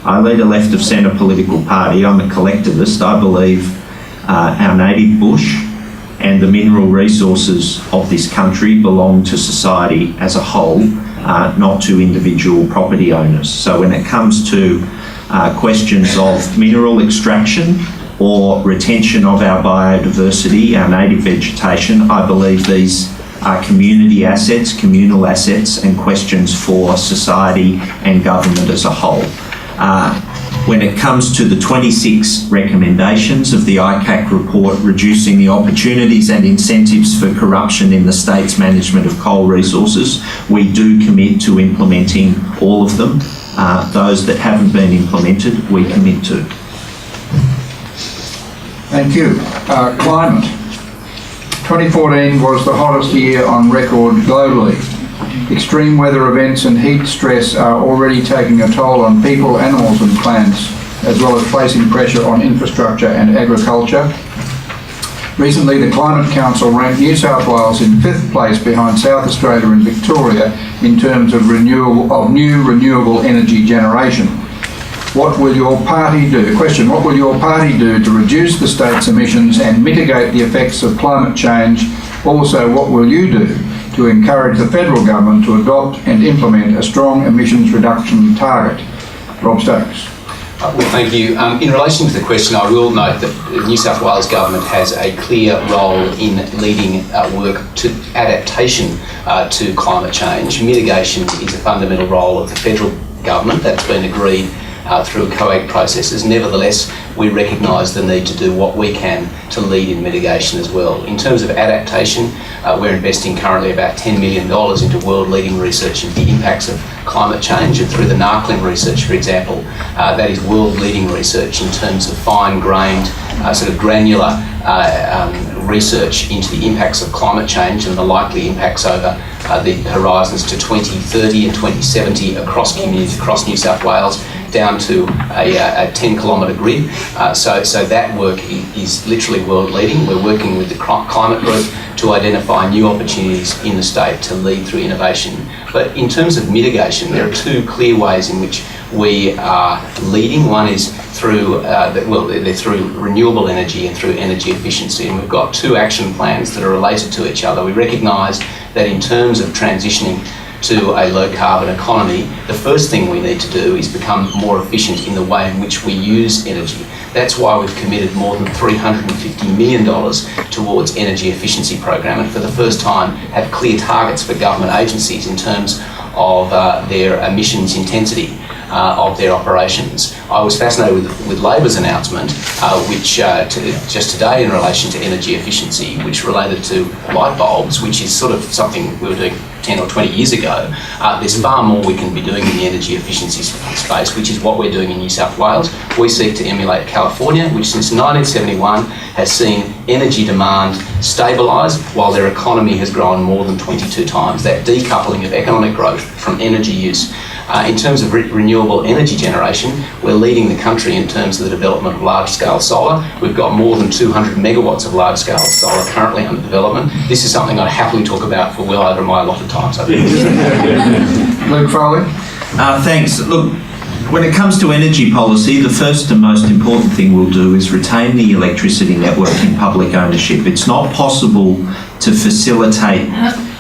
I lead a left of centre political party. I'm a collectivist. I believe our native bush and the mineral resources of this country belong to society as a whole, not to individual property owners. So when it comes to questions of mineral extraction or retention of our biodiversity, our native vegetation, I believe these are community assets, communal assets, and questions for society and government as a whole. When it comes to the 26 recommendations of the ICAC report reducing the opportunities and incentives for corruption in the state's management of coal resources, we do commit to implementing all of them. Those that haven't been implemented, we commit to. Thank you. Climate. 2014 was the hottest year on record globally. Extreme weather events and heat stress are already taking a toll on people, animals and plants, as well as placing pressure on infrastructure and agriculture. Recently, the Climate Council ranked New South Wales in 5th place behind South Australia and Victoria in terms of new renewable energy generation. What will your party do? Question, what will your party do to reduce the state's emissions and mitigate the effects of climate change? Also, what will you do to encourage the federal government to adopt and implement a strong emissions reduction target? Rob Stokes. Well, thank you. In relation to the question, I will note that the New South Wales Government has a clear role in leading work to adaptation to climate change. Mitigation is a fundamental role of the federal government. That's been agreed through COAG processes. Nevertheless, we recognise the need to do what we can to lead in mitigation as well. In terms of adaptation, we're investing currently about $10 million into world-leading research into the impacts of climate change, and through the NARCLIN research, for example, that is world-leading research in terms of fine-grained, sort of granular research into the impacts of climate change and the likely impacts over the horizons to 2030 and 2070 across communities across New South Wales, down to a 10-kilometre grid. So that work is literally world-leading. We're working with the climate group to identify new opportunities in the state to lead through innovation. But in terms of mitigation, there are two clear ways in which we are leading. One is through, they're through renewable energy and through energy efficiency, and we've got two action plans that are related to each other. We recognise that in terms of transitioning to a low-carbon economy, the first thing we need to do is become more efficient in the way in which we use energy. That's why we've committed more than $350 million towards energy efficiency program, and for the first time have clear targets for government agencies in terms of their emissions intensity of their operations. I was fascinated with Labor's announcement, which just today in relation to energy efficiency, which related to light bulbs, which is sort of something we were doing 10 or 20 years ago. There's far more we can be doing in the energy efficiency space, which is what we're doing in New South Wales. We seek to emulate California, which since 1971 has seen energy demand stabilise while their economy has grown more than 22 times. That decoupling of economic growth from energy use. In terms of renewable energy generation, we're leading the country in terms of the development of large-scale solar. We've got more than 200 megawatts of large-scale solar currently under development. This is something I'd happily talk about for well over my allotted time. So Luke Foley. Thanks. Look, when it comes to energy policy, the first and most important thing we'll do is retain the electricity network in public ownership. It's not possible to facilitate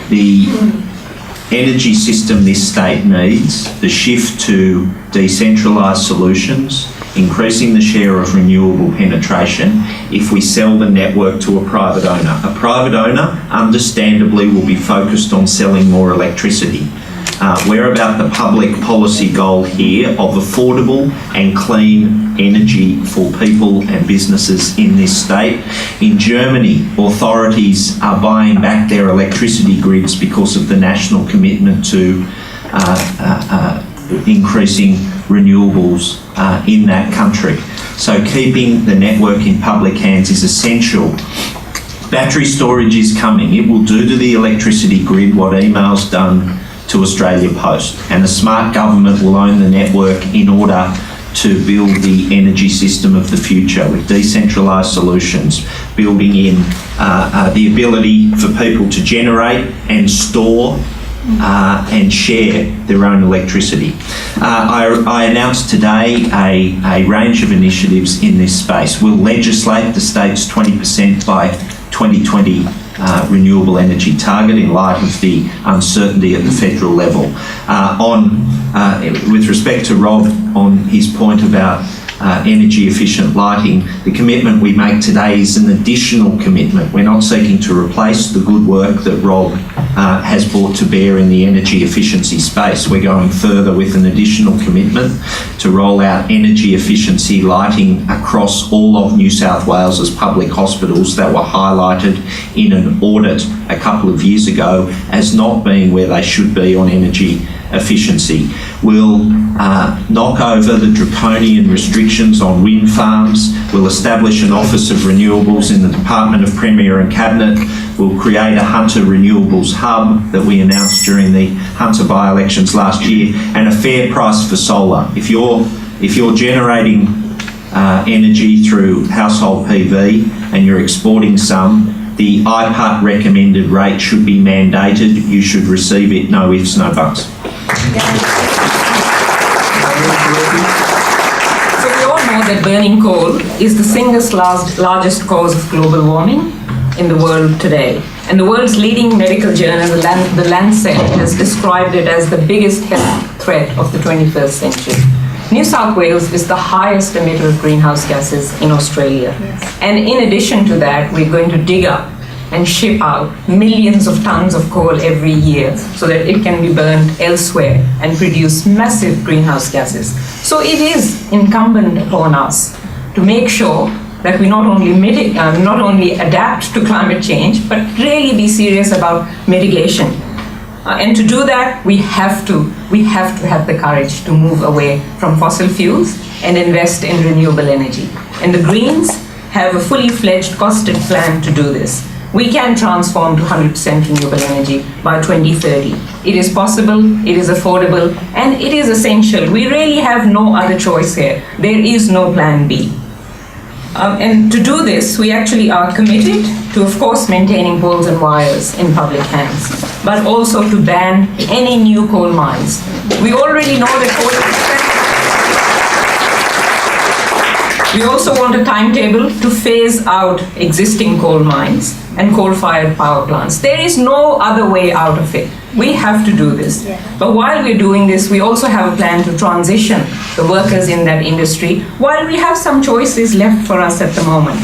the energy system this state needs, the shift to decentralised solutions, increasing the share of renewable penetration if we sell the network to a private owner. A private owner, understandably, will be focused on selling more electricity. We're about the public policy goal here of affordable and clean energy for people and businesses in this state. In Germany, authorities are buying back their electricity grids because of the national commitment to increasing renewables in that country. So keeping the network in public hands is essential. Battery storage is coming. It will do to the electricity grid what email's done to Australia Post, and a smart government will own the network in order to build the energy system of the future with decentralised solutions, building in the ability for people to generate and store and share their own electricity. I announced today a range of initiatives in this space. We'll legislate the state's 20% by 2020 renewable energy target in light of the uncertainty at the federal level. With respect to Rob on his point about energy efficient lighting, the commitment we make today is an additional commitment. We're not seeking to replace the good work that Rob has brought to bear in the energy efficiency space. We're going further with an additional commitment to roll out energy efficiency lighting across all of New South Wales's public hospitals that were highlighted in an audit a couple of years ago as not being where they should be on energy efficiency. We'll knock over the draconian restrictions on wind farms. We'll establish an Office of Renewables in the Department of Premier and Cabinet. We'll create a Hunter Renewables Hub that we announced during the Hunter by-elections last year, and a fair price for solar. If you're generating energy through household PV and you're exporting some, the IPAT recommended rate should be mandated. You should receive it, no ifs, no buts. So we all know that burning coal is the single largest cause of global warming in the world today. And the world's leading medical journal, The Lancet, has described it as the biggest health threat of the 21st century. New South Wales is the highest emitter of greenhouse gases in Australia. Yes. And in addition to that, we're going to dig up and ship out millions of tons of coal every year so that it can be burned elsewhere and produce massive greenhouse gases. So it is incumbent upon us to make sure that we not only adapt to climate change, but really be serious about mitigation. And to do that, we have to have the courage to move away from fossil fuels and invest in renewable energy. And the Greens have a fully fledged costed plan to do this. We can transform to 100% renewable energy by 2030. It is possible, it is affordable, and it is essential. We really have no other choice here. There is no plan B. And to do this, we actually are committed to, of course, maintaining poles and wires in public hands, but also to ban any new coal mines. We already know that coal is expensive. We also want a timetable to phase out existing coal mines and coal-fired power plants. There is no other way out of it. We have to do this. Yeah. But while we're doing this, we also have a plan to transition the workers in that industry, while we have some choices left for us at the moment.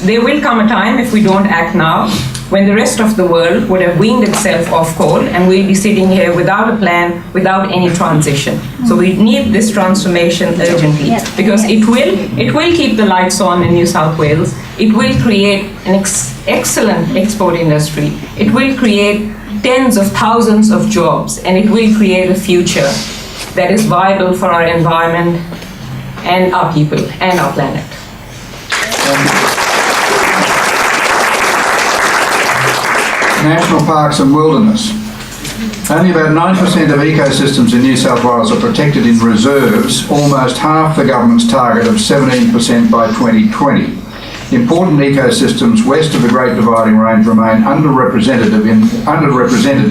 There will come a time, if we don't act now, when the rest of the world would have weaned itself off coal, and we'll be sitting here without a plan, without any transition. So we need this transformation urgently, because it will keep the lights on in New South Wales. It will create an excellent export industry. It will create tens of thousands of jobs, and it will create a future that is viable for our environment and our people and our planet. National parks and wilderness. Only about 9% of ecosystems in New South Wales are protected in reserves, almost half the government's target of 17% by 2020. Important ecosystems west of the Great Dividing Range remain underrepresented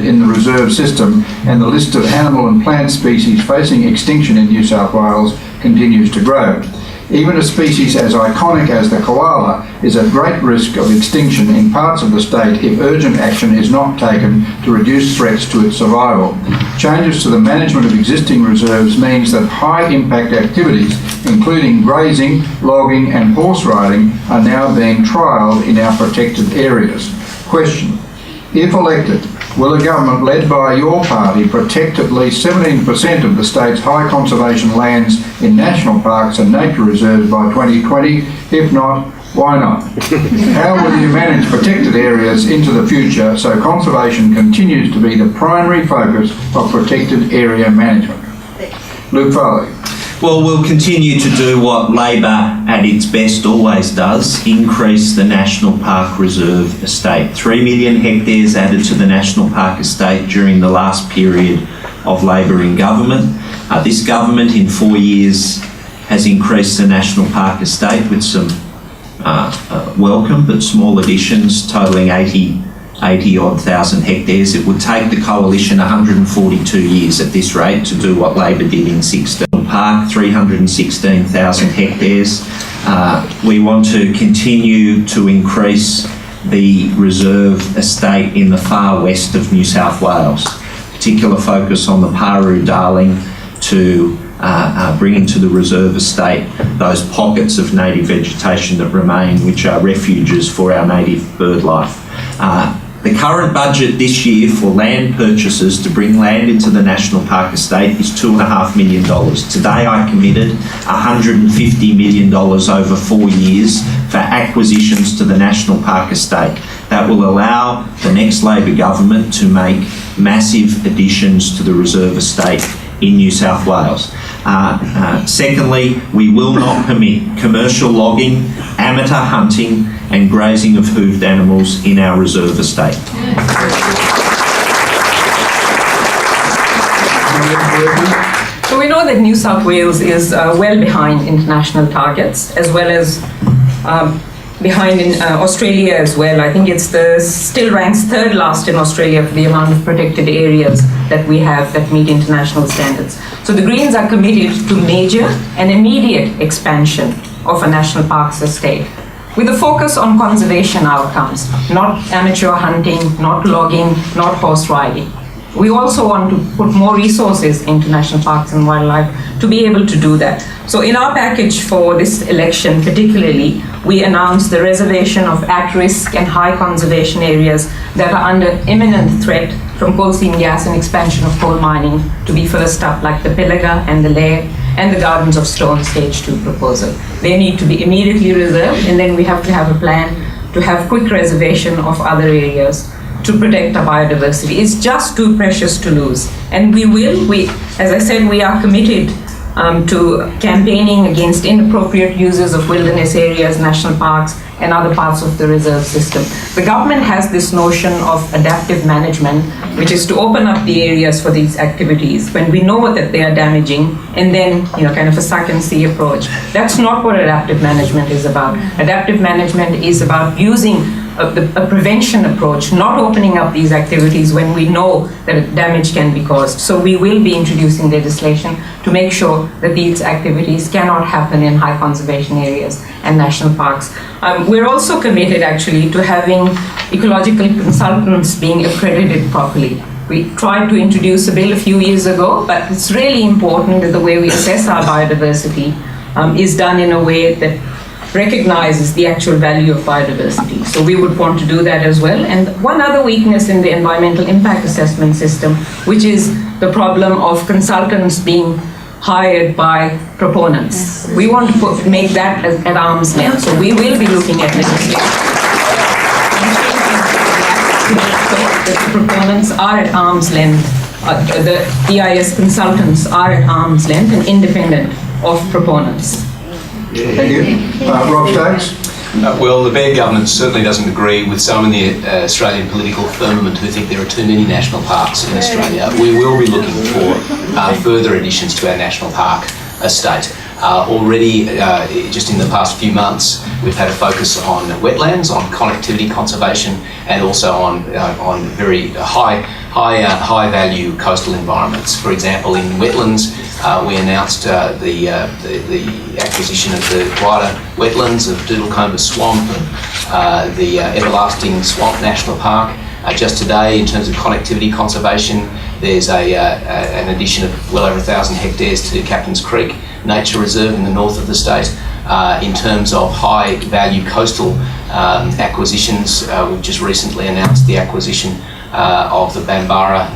in the reserve system, and the list of animal and plant species facing extinction in New South Wales continues to grow. Even a species as iconic as the koala is at great risk of extinction in parts of the state if urgent action is not taken to reduce threats to its survival. Changes to the management of existing reserves means that high-impact activities, including grazing, logging and horse riding, are now being trialled in our protected areas. Question: if elected, will a government led by your party protect at least 17% of the state's high conservation lands in national parks and nature reserves by 2020? If not, why not? How will you manage protected areas into the future so conservation continues to be the primary focus of protected area management? Luke Foley. Well, we'll continue to do what Labor at its best always does, increase the National Park Reserve estate. 3 million hectares added to the National Park estate during the last period of Labor in government. This government in 4 years has increased the National Park estate with some welcome but small additions totalling 80-odd thousand hectares. It would take the coalition 142 years at this rate to do what Labor did in 16. Park, 316,000 hectares. We want to continue to increase the reserve estate in the far west of New South Wales. Particular focus on the Paru-Darling to bring into the reserve estate those pockets of native vegetation that remain, which are refuges for our native bird life. The current budget this year for land purchases to bring land into the National Park estate is $2.5 million. Today I committed $150 million over 4 years for acquisitions to the National Park estate. That will allow the next Labor government to make massive additions to the reserve estate in New South Wales. Secondly, we will not permit commercial logging, amateur hunting and grazing of hooved animals in our reserve estate. So we know that New South Wales is well behind international targets, as well as behind in Australia as well. I think it's still ranks third last in Australia for the amount of protected areas that we have that meet international standards. So the Greens are committed to major and immediate expansion of a national parks estate, with a focus on conservation outcomes, not amateur hunting, not logging, not horse riding. We also want to put more resources into national parks and wildlife to be able to do that. So in our package for this election particularly, we announced the reservation of at-risk and high conservation areas that are under imminent threat from coal seam gas and expansion of coal mining to be first up, like the Pilliga and the Lair and the Gardens of Stone Stage 2 proposal. They need to be immediately reserved, and then we have to have a plan to have quick reservation of other areas to protect our biodiversity. It's just too precious to lose. And as I said, we are committed to campaigning against inappropriate uses of wilderness areas, national parks, and other parts of the reserve system. The government has this notion of adaptive management, which is to open up the areas for these activities when we know that they are damaging, and then, kind of a suck and see approach. That's not what adaptive management is about. Adaptive management is about using a prevention approach, not opening up these activities when we know that damage can be caused. So we will be introducing legislation to make sure that these activities cannot happen in high conservation areas and national parks. We're also committed actually to having ecological consultants being accredited properly. We tried to introduce a bill a few years ago, but it's really important that the way we assess our biodiversity is done in a way that recognizes the actual value of biodiversity. So we would want to do that as well. And one other weakness in the environmental impact assessment system, which is the problem of consultants being hired by proponents. We want to make that at arm's length. So we will be looking at legislation. The proponents are at arm's length. The EIS consultants are at arm's length and independent of proponents. Thank you. Rob Stokes? Well, the Baird government certainly doesn't agree with some in the Australian political firmament who think there are too many national parks in Australia. We will be looking for further additions to our national park estate. Already, just in the past few months, we've had a focus on wetlands, on connectivity conservation, and also on very high value coastal environments. For example, in wetlands, we announced the acquisition of the wider wetlands of Doodlecombe Swamp, the Everlasting Swamp National Park. Just today, in terms of connectivity conservation, There's an addition of well over 1,000 hectares to Captain's Creek Nature Reserve in the north of the state. In terms of high value coastal acquisitions, we've just recently announced the acquisition of the Bambara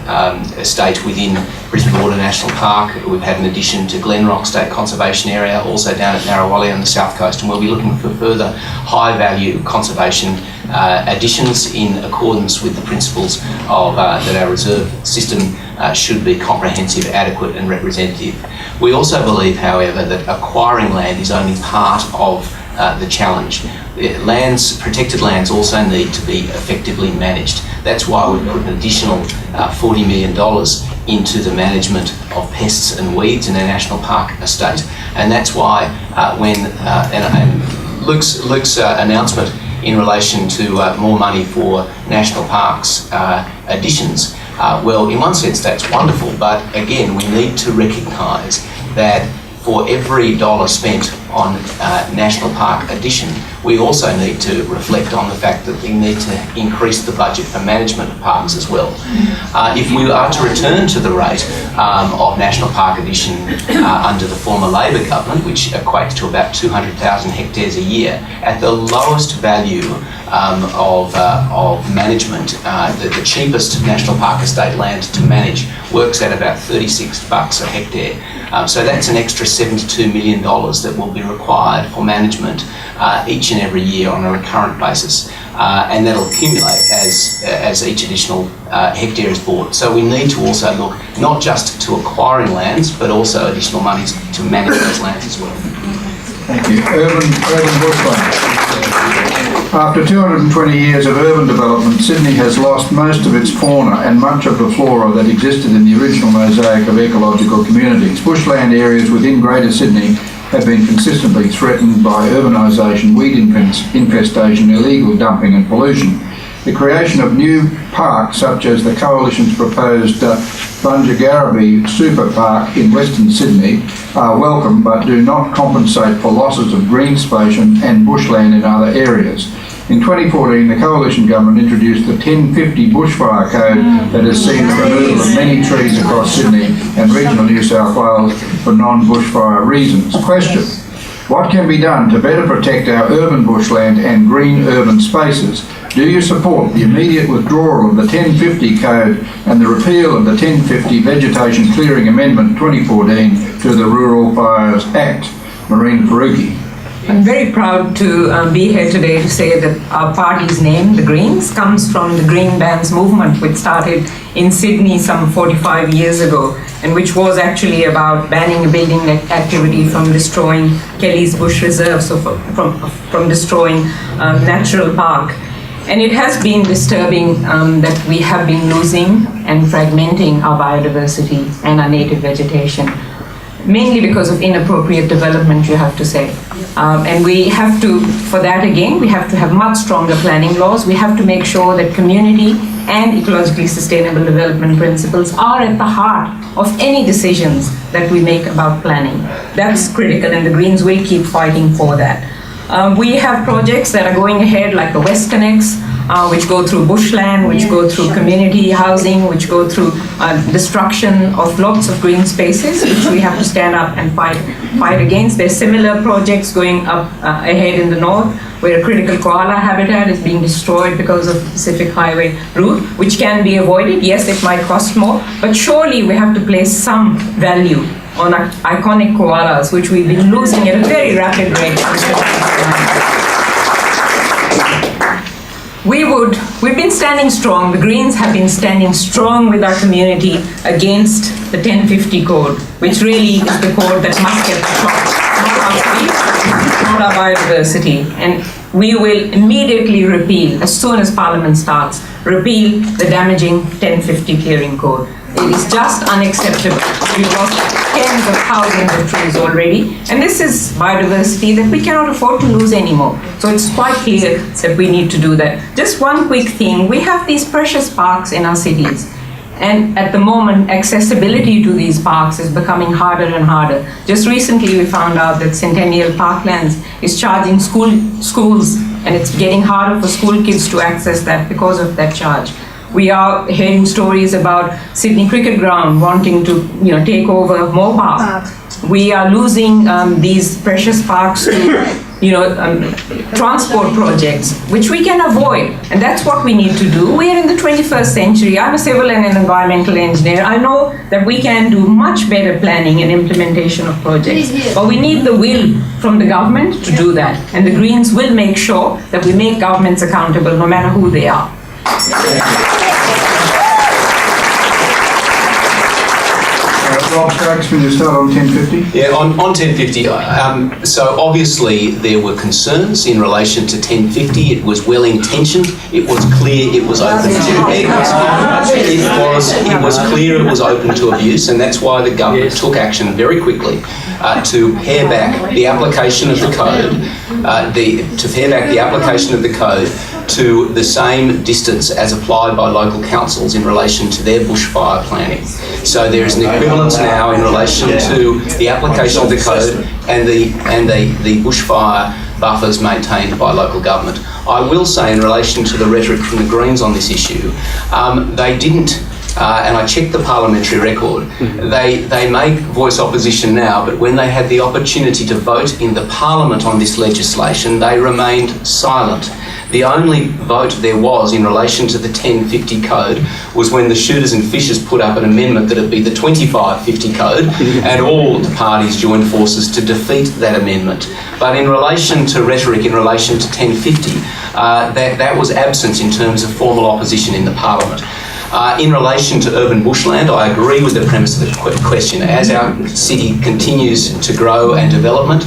estate within Brisbane Water National Park. We've had an addition to Glenrock State Conservation Area, also down at Narrawali on the south coast, and we'll be looking for further high value conservation additions in accordance with the principles of that our reserve system should be comprehensive, adequate and representative. We also believe, however, that acquiring land is only part of the challenge. Protected lands also need to be effectively managed. That's why we've put an additional $40 million into the management of pests and weeds in our national park estate. And that's why when Luke's announcement in relation to more money for national parks additions, well, in one sense that's wonderful, but again, we need to recognise that for every dollar spent on national park addition, we also need to reflect on the fact that we need to increase the budget for management of parks as well. If we are to return to the rate of national park addition under the former Labor government, which equates to about 200,000 hectares a year, at the lowest value of management, the cheapest national park estate land to manage works at about $36 a hectare. So that's an extra $72 million that will be required for management each and every year on a recurrent basis, and that'll accumulate as each additional hectare is bought. So we need to also look not just to acquiring lands, but also additional monies to manage those lands as well. Thank you. Urban bushland. After 220 years of urban development, Sydney has lost most of its fauna and much of the flora that existed in the original mosaic of ecological communities. Bushland areas within Greater Sydney have been consistently threatened by urbanisation, weed infestation, illegal dumping and pollution. The creation of new parks, such as the Coalition's proposed Bunjagarabi Super Park in Western Sydney, are welcome but do not compensate for losses of green space and bushland in other areas. In 2014, the Coalition government introduced the 1050 bushfire code that has seen the removal of many trees across Sydney and regional New South Wales for non-bushfire reasons. Question: what can be done to better protect our urban bushland and green urban spaces? Do you support the immediate withdrawal of the 1050 code and the repeal of the 1050 Vegetation Clearing Amendment 2014 to the Rural Fires Act? Marina Faruqi. I'm very proud to be here today to say that our party's name, the Greens, comes from the Green Bans movement, which started in Sydney some 45 years ago, and which was actually about banning building activity from destroying Kelly's Bush Reserve, so from destroying natural park. And it has been disturbing that we have been losing and fragmenting our biodiversity and our native vegetation, mainly because of inappropriate development, you have to say. And we have to, for that again, we have to have much stronger planning laws. We have to make sure that community and ecologically sustainable development principles are at the heart of any decisions that we make about planning. That's critical, and the Greens will keep fighting for that. We have projects that are going ahead, like the West Connects, which go through bushland, which go through community housing, which go through destruction of lots of green spaces, which we have to stand up and fight against. There's similar projects going up ahead in the north, where a critical koala habitat is being destroyed because of the Pacific Highway route, which can be avoided. Yes, it might cost more, but surely we have to place some value on iconic koalas, which we've been losing at a very rapid rate. We've been standing strong, the Greens have been standing strong with our community against the 1050 code, which really is the code that must get stopped, not our biodiversity. And we will immediately repeal, as soon as Parliament starts, repeal the damaging 1050 clearing code. It is just unacceptable. We've lost tens of thousands of trees already, and this is biodiversity that we cannot afford to lose anymore. So it's quite clear that we need to do that. Just one quick thing, we have these precious parks in our cities, and at the moment accessibility to these parks is becoming harder and harder. Just recently we found out that Centennial Parklands is charging schools, and it's getting harder for school kids to access that because of that charge. We are hearing stories about Sydney Cricket Ground wanting to, take over Moore Park. We are losing these precious parks to, transport projects, which we can avoid. And that's what we need to do. We are in the 21st century. I'm a civil and an environmental engineer. I know that we can do much better planning and implementation of projects. But we need the will from the government to do that. And the Greens will make sure that we make governments accountable no matter who they are. Rob Stokes, will you start on 1050? Yeah, on 1050, so obviously there were concerns in relation to 1050. It was well intentioned. It was clear it was open to it was clear it was open to abuse, and that's why the government took action very quickly to pare back the application of the code, to the same distance as applied by local councils in relation to their bushfire planning. So there is an equivalence now in relation to the application of the code and the bushfire buffers maintained by local government. I will say in relation to the rhetoric from the Greens on this issue, they didn't, and I checked the parliamentary record, they may voice opposition now, but when they had the opportunity to vote in the parliament on this legislation, they remained silent. The only vote there was in relation to the 1050 code was when the shooters and fishers put up an amendment that it'd be the 2550 code, and all the parties joined forces to defeat that amendment. But in relation to rhetoric in relation to 1050, that was absent in terms of formal opposition in the parliament. In relation to urban bushland, I agree with the premise of the question. As our city continues to grow and development,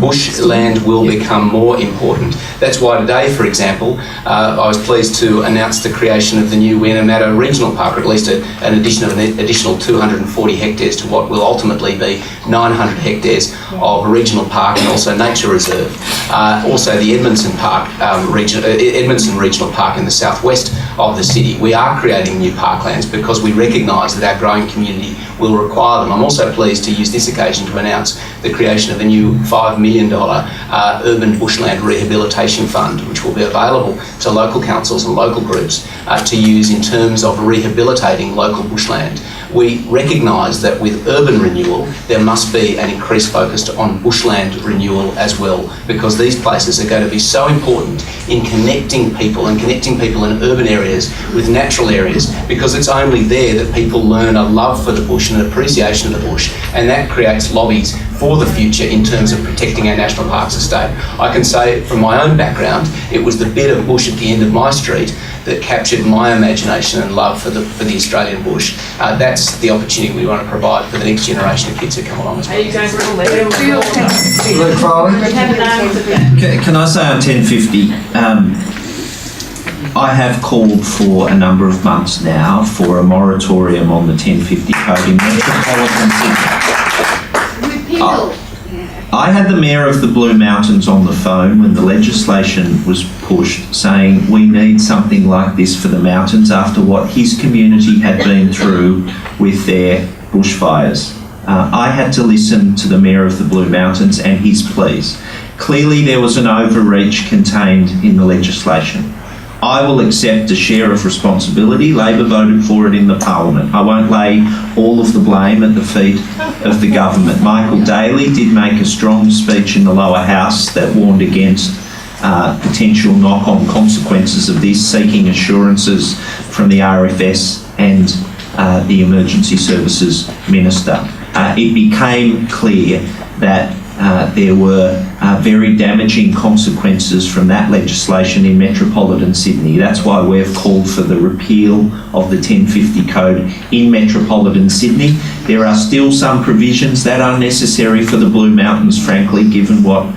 bushland will become more important. That's why today, for example, I was pleased to announce the creation of the new Wienermeadow Regional Park, or at least an additional 240 hectares to what will ultimately be 900 hectares of regional park and also nature reserve. Also the Edmondson Regional Park in the southwest of the city. We are creating new parklands because we recognise that our growing community will require them. I'm also pleased to use this occasion to announce the creation of a new $5 million urban bushland rehabilitation fund, which will be available to local councils and local groups to use in terms of rehabilitating local bushland. We recognise that with urban renewal, there must be an increased focus on bushland renewal as well, because these places are going to be so important in connecting people in urban areas with natural areas, because it's only there that people learn a love for the bush and an appreciation of the bush, and that creates lobbies for the future in terms of protecting our national parks estate. I can say from my own background, it was the bit of bush at the end of my street that captured my imagination and love for the Australian bush. That's the opportunity we want to provide for the next generation of kids who come along as well. Can I say on 1050, I have called for a number of months now for a moratorium on the 1050 code in metropolitan Sydney. I had the Mayor of the Blue Mountains on the phone when the legislation was pushed, saying we need something like this for the mountains after what his community had been through with their bushfires. I had to listen to the Mayor of the Blue Mountains and his pleas. Clearly there was an overreach contained in the legislation. I will accept a share of responsibility. Labor voted for it in the Parliament. I won't lay all of the blame at the feet of the government. Michael Daly did make a strong speech in the lower house that warned against potential knock-on consequences of this, seeking assurances from the RFS and the Emergency Services Minister. It became clear that there were very damaging consequences from that legislation in metropolitan Sydney. That's why we've called for the repeal of the 1050 code in metropolitan Sydney. There are still some provisions that are necessary for the Blue Mountains, frankly, given what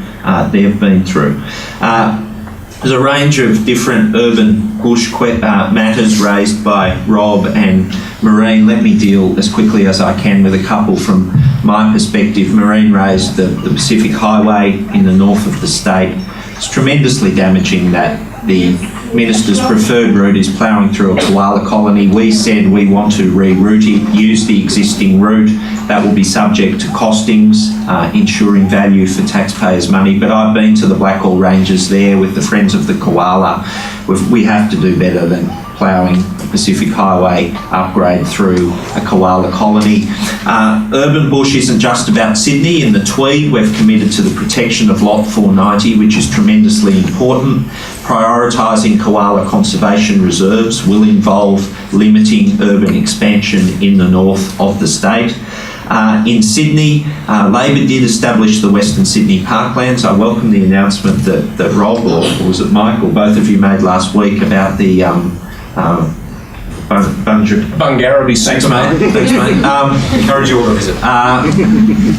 they've been through. There's a range of different urban bush matters raised by Rob and Maureen. Let me deal as quickly as I can with a couple from my perspective. Maureen raised the Pacific Highway in the north of the state. It's tremendously damaging that the Minister's preferred route is ploughing through a koala colony. We said we want to reroute it, use the existing route. That will be subject to costings, ensuring value for taxpayers' money. But I've been to the Blackall Ranges there with the Friends of the Koala. We have to do better than ploughing the Pacific Highway upgrade through a koala colony. Urban bush isn't just about Sydney. In the Tweed, we've committed to the protection of Lot 490, which is tremendously important. Prioritising koala conservation reserves will involve limiting urban expansion in the north of the state. In Sydney, Labor did establish the Western Sydney Parklands. I welcome the announcement that Rob, or was it Mike, or both of you made last week about the Bungarraby. Thanks, mate. Thanks, mate. Encourage you all to visit.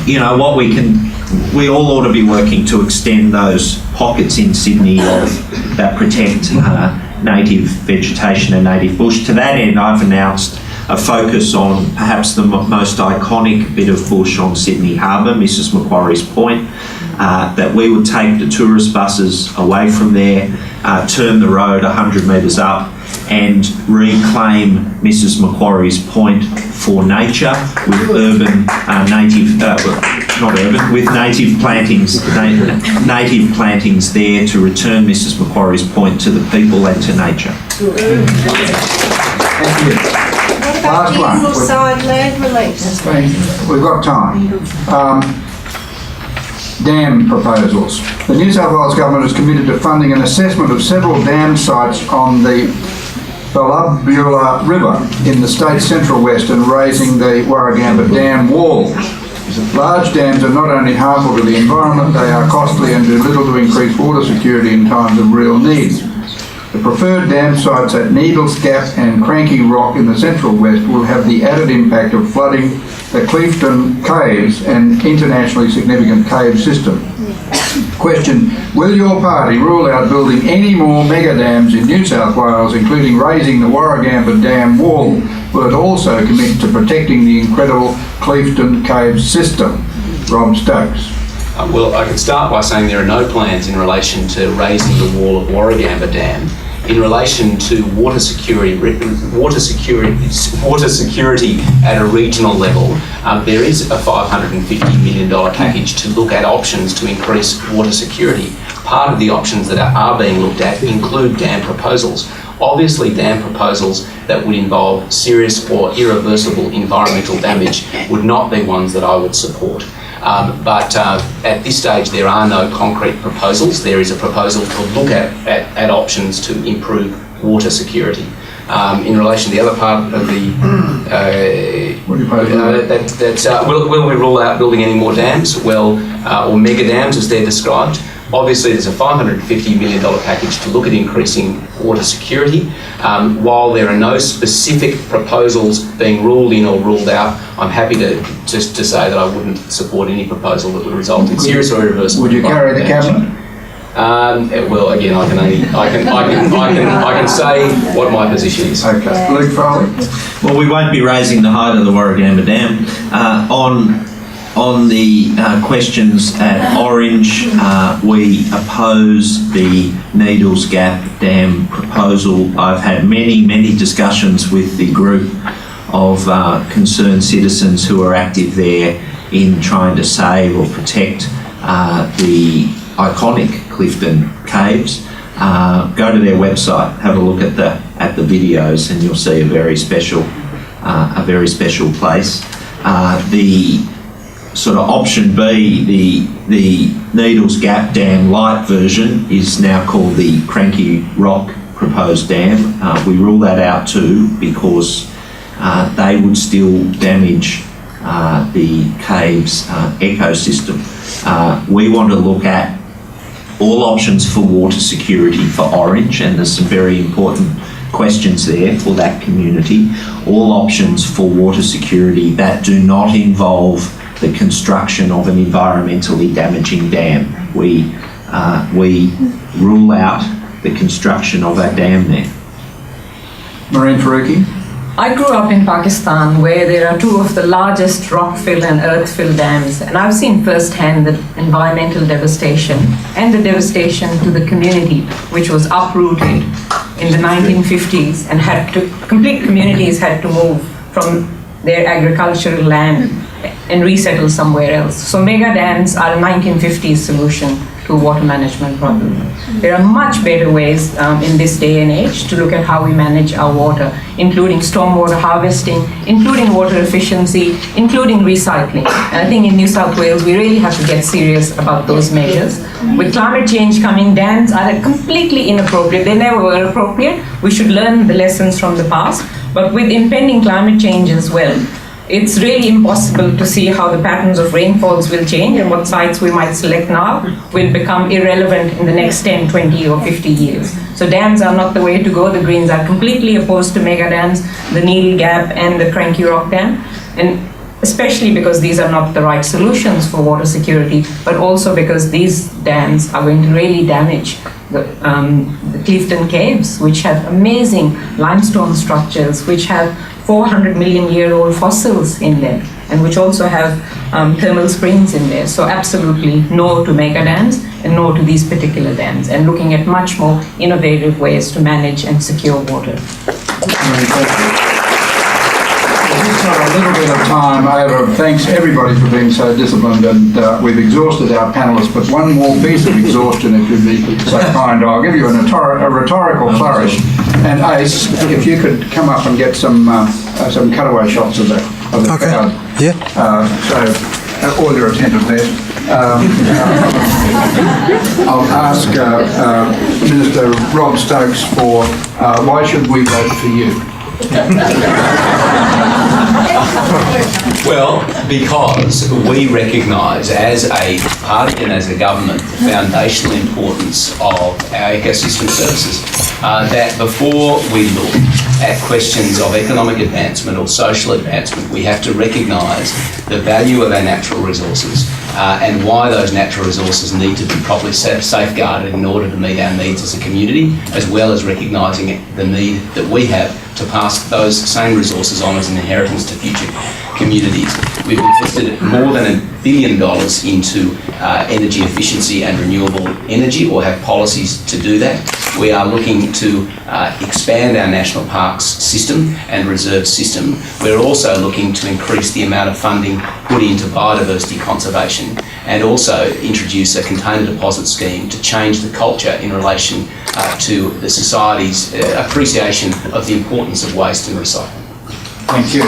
You know, we all ought to be working to extend those pockets in Sydney that protect native vegetation and native bush. To that end, I've announced a focus on perhaps the most iconic bit of bush on Sydney Harbour, Mrs Macquarie's Point, that we would take the tourist buses away from there, turn the road 100 metres up and reclaim Mrs Macquarie's Point for nature with urban with native plantings there to return Mrs Macquarie's Point to the people and to nature. Thank you. What about Last one. diesel side land release? We've got time. Dam proposals. The New South Wales Government is committed to funding an assessment of several dam sites on the Ballabula River in the state's central west and raising the Warragamba Dam wall. Large dams are not only harmful to the environment, they are costly and do little to increase water security in times of real need. The preferred dam sites at Needles Gap and Cranky Rock in the central west will have the added impact of flooding the Clifton Caves, an internationally significant cave system. Question: will your party rule out building any more mega dams in New South Wales, including raising the Warragamba Dam wall? Will it also commit to protecting the incredible Clifton Cave system? Rob Stokes. Well, I could start by saying there are no plans in relation to raising the wall of Warragamba Dam. In relation to water security at a regional level, there is a $550 million package to look at options to increase water security. Part of the options that are being looked at include dam proposals. Obviously, dam proposals that would involve serious or irreversible environmental damage would not be ones that I would support. But at this stage, there are no concrete proposals. There is a proposal to look at options to improve water security. In relation to the other part of the, will we rule out building any more dams? Well, or mega dams as they're described. Obviously, there's a $550 million package to look at increasing water security. While there are no specific proposals being ruled in or ruled out, I'm happy to say that I wouldn't support any proposal that would result in serious or irreversible. Would you carry the cabinet? Well, again, I can say what my position is. Okay. Luke Foley. Well, we won't be raising the height of the Warragamba Dam. On the questions at Orange, we oppose the Needles Gap Dam proposal. I've had many discussions with the group of concerned citizens who are active there in trying to save or protect the iconic Clifton Caves. Go to their website, have a look at the videos, and you'll see a very special place. The sort of option B, the Needles Gap Dam light version, is now called the Cranky Rock proposed dam. We rule that out too because they would still damage the cave's ecosystem. We want to look at all options for water security for Orange, and there's some very important questions there for that community. All options for water security that do not involve the construction of an environmentally damaging dam. We rule out the construction of a dam there. Marine Faruqi. I grew up in Pakistan, where there are two of the largest rock-fill and earth-fill dams, and I've seen firsthand the environmental devastation and the devastation to the community, which was uprooted in the 1950s, and complete communities had to move from their agricultural land and resettle somewhere else. So mega dams are a 1950s solution. to water management problem. There are much better ways in this day and age to look at how we manage our water, including stormwater harvesting, including water efficiency, including recycling. And I think in New South Wales, we really have to get serious about those measures. With climate change coming, dams are completely inappropriate. They never were appropriate. We should learn the lessons from the past. But with impending climate change as well, it's really impossible to see how the patterns of rainfalls will change, and what sites we might select now will become irrelevant in the next 10, 20 or 50 years. So dams are not the way to go. The Greens are completely opposed to mega dams, the Needle Gap and the Cranky Rock Dam, and especially because these are not the right solutions for water security, but also because these dams are going to really damage the Clifton Caves, which have amazing limestone structures, which have 400 million year old fossils in them, and which also have thermal springs in there. So absolutely no to mega dams and no to these particular dams, and looking at much more innovative ways to manage and secure water. We've got a little bit of time over. Thanks everybody for being so disciplined, and we've exhausted our panellists, but one more piece of exhaustion, if you'd be so kind. I'll give you a rhetorical flourish. And Ace, if you could come up and get some cutaway shots of the crowd. Yeah. So all your attentive there. I'll ask Minister Rob Stokes for why should we vote for you? Well, because we recognise as a party and as a government the foundational importance of our ecosystem services, that before we look at questions of economic advancement or social advancement, we have to recognise the value of our natural resources and why those natural resources need to be properly safeguarded in order to meet our needs as a community, as well as recognising the need that we have to pass those same resources on as an inheritance to future communities. We've invested more than $1 billion into energy efficiency and renewable energy, or have policies to do that. We are looking to expand our national parks system and reserve system. We're also looking to increase the amount of funding put into biodiversity conservation, and also introduce a container deposit scheme to change the culture in relation to the society's appreciation of the importance of waste and recycling. Thank you.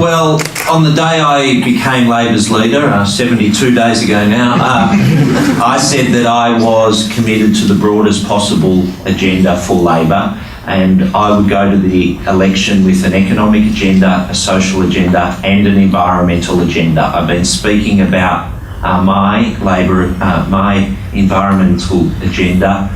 Well, on the day I became Labor's leader, 72 days ago now, I said that I was committed to the broadest possible agenda for Labor, and I would go to the election with an economic agenda, a social agenda and an environmental agenda. I've been speaking about my environmental agenda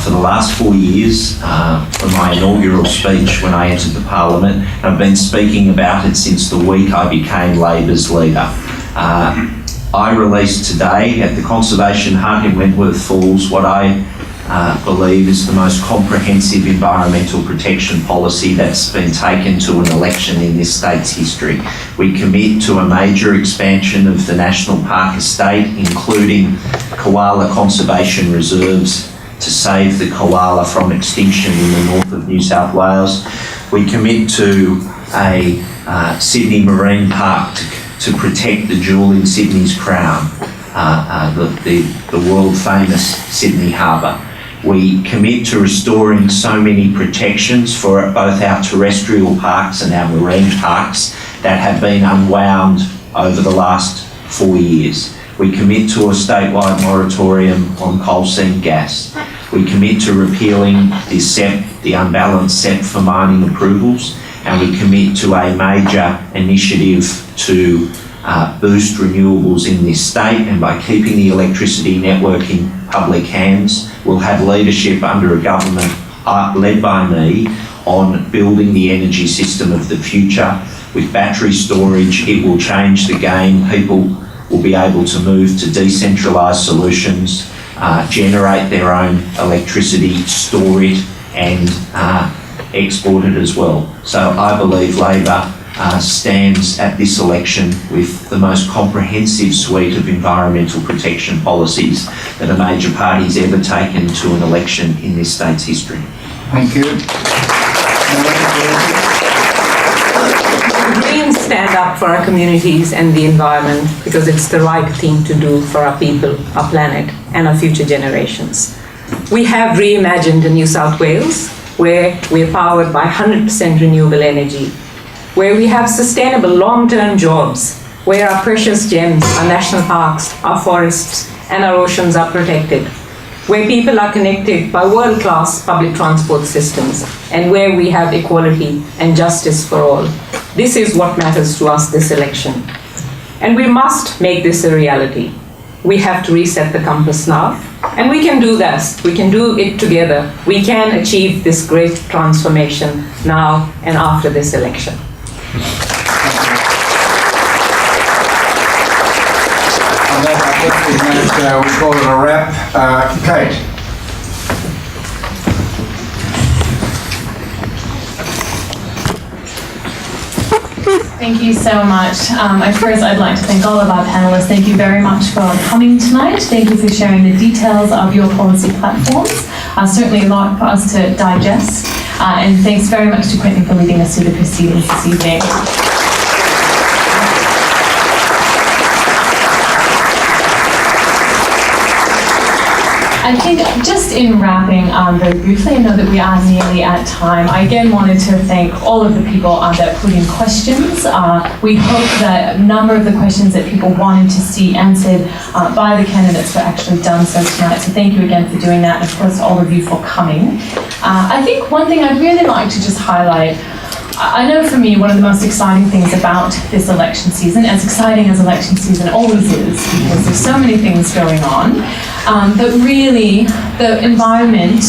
for the last 4 years from my inaugural speech when I entered the Parliament. I've been speaking about it since the week I became Labor's leader. I released today at the Conservation Hut in Wentworth Falls what I believe is the most comprehensive environmental protection policy that's been taken to an election in this state's history. We commit to a major expansion of the National Park estate, including koala conservation reserves to save the koala from extinction in the north of New South Wales. We commit to a Sydney Marine Park to protect the jewel in Sydney's crown, the world famous Sydney Harbour. We commit to restoring so many protections for both our terrestrial parks and our marine parks that have been unwound over the last 4 years. We commit to a statewide moratorium on coal seam gas. We commit to repealing the unbalanced SEP for mining approvals, and we commit to a major initiative to boost renewables in this state, and by keeping the electricity network in public hands, we'll have leadership under a government led by me on building the energy system of the future. With battery storage, it will change the game. People will be able to move to decentralised solutions, generate their own electricity, store it and export it as well. So I believe Labor stands at this election with the most comprehensive suite of environmental protection policies that a major party's ever taken to an election in this state's history. Thank you. Greens stand up for our communities and the environment because it's the right thing to do for our people, our planet, and our future generations. We have reimagined New South Wales, where we're powered by 100% renewable energy, where we have sustainable long-term jobs, where our precious gems, our national parks, our forests, and our oceans are protected, where people are connected by world-class public transport systems, and where we have equality and justice for all. This is what matters to us this election. And we must make this a reality. We have to reset the compass now, and we can do this. We can do it together. We can achieve this great transformation now and after this election. On that, I think we call it a wrap. Kate. Thank you so much. First, I'd like to thank all of our panelists. Thank you very much for coming tonight. Thank you for sharing the details of your policy platforms. Certainly a lot for us to digest. And thanks very much to Quentin for leading us through the proceedings this evening. I think just in wrapping very briefly, I know that we are nearly at time. I again wanted to thank all of the people that put in questions. We hope that a number of the questions that people wanted to see answered by the candidates were actually done so tonight. So thank you again for doing that, and of course all of you for coming. I think one thing I'd really like to just highlight, I know for me one of the most exciting things about this election season, as exciting as election season always is, because there's so many things going on, but really the environment,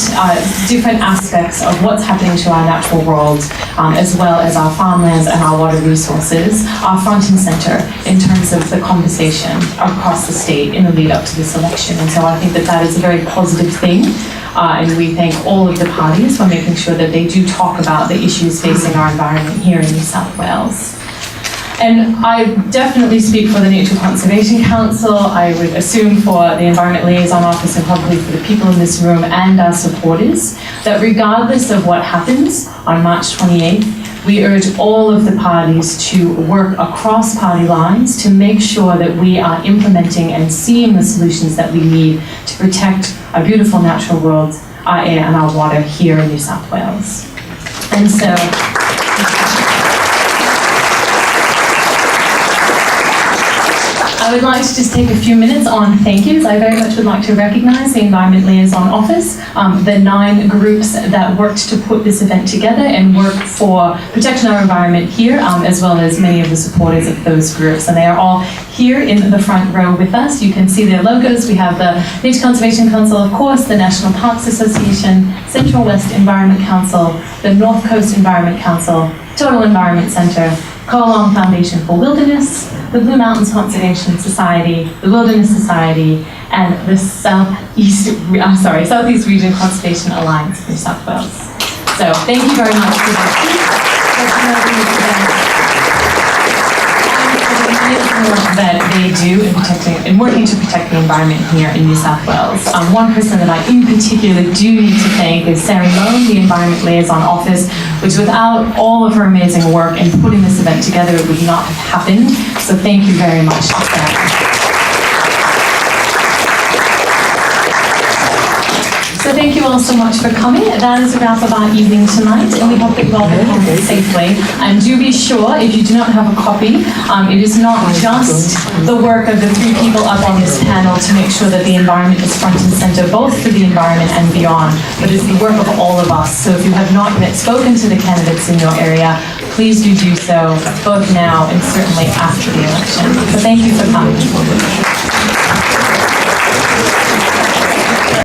different aspects of what's happening to our natural world, as well as our farmlands and our water resources, are front and center in terms of the conversation across the state in the lead up to this election. And so I think that that is a very positive thing. And we thank all of the parties for making sure that they do talk about the issues facing our environment here in New South Wales. And I definitely speak for the Nature Conservation Council. I would assume for the Environment Liaison Office and probably for the people in this room and our supporters, that regardless of what happens on March 28th, we urge all of the parties to work across party lines to make sure that we are implementing and seeing the solutions that we need to protect our beautiful natural world, our air and our water here in New South Wales. And so, I would like to just take a few minutes on thank yous. I very much would like to recognise the Environment Liaison Office, the 9 groups that worked to put this event together and work for protection of our environment here, as well as many of the supporters of those groups. And they are all here in the front row with us. You can see their logos. We have the Nature Conservation Council, of course, the National Parks Association, Central West Environment Council, the North Coast Environment Council, Total Environment Centre, Coalong Foundation for Wilderness, the Blue Mountains Conservation Society, the Wilderness Society, and the Southeast Region Conservation Alliance for New South Wales. So thank you very much for that they do in working to protect the environment here in New South Wales. One person that I in particular do need to thank is Sarah Loan, the Environment Liaison Office, which without all of her amazing work in putting this event together, it would not have happened. So thank you very much to Sarah. So thank you all so much for coming. That is a wrap of our evening tonight, and we hope that you all get home safely. And do be sure, if you do not have a copy, it is not just the work of the 3 people up on this panel to make sure that the environment is front and center, both for the environment and beyond, but it's the work of all of us. So if you have not yet spoken to the candidates in your area, please do so, both now and certainly after the election. So thank you for coming.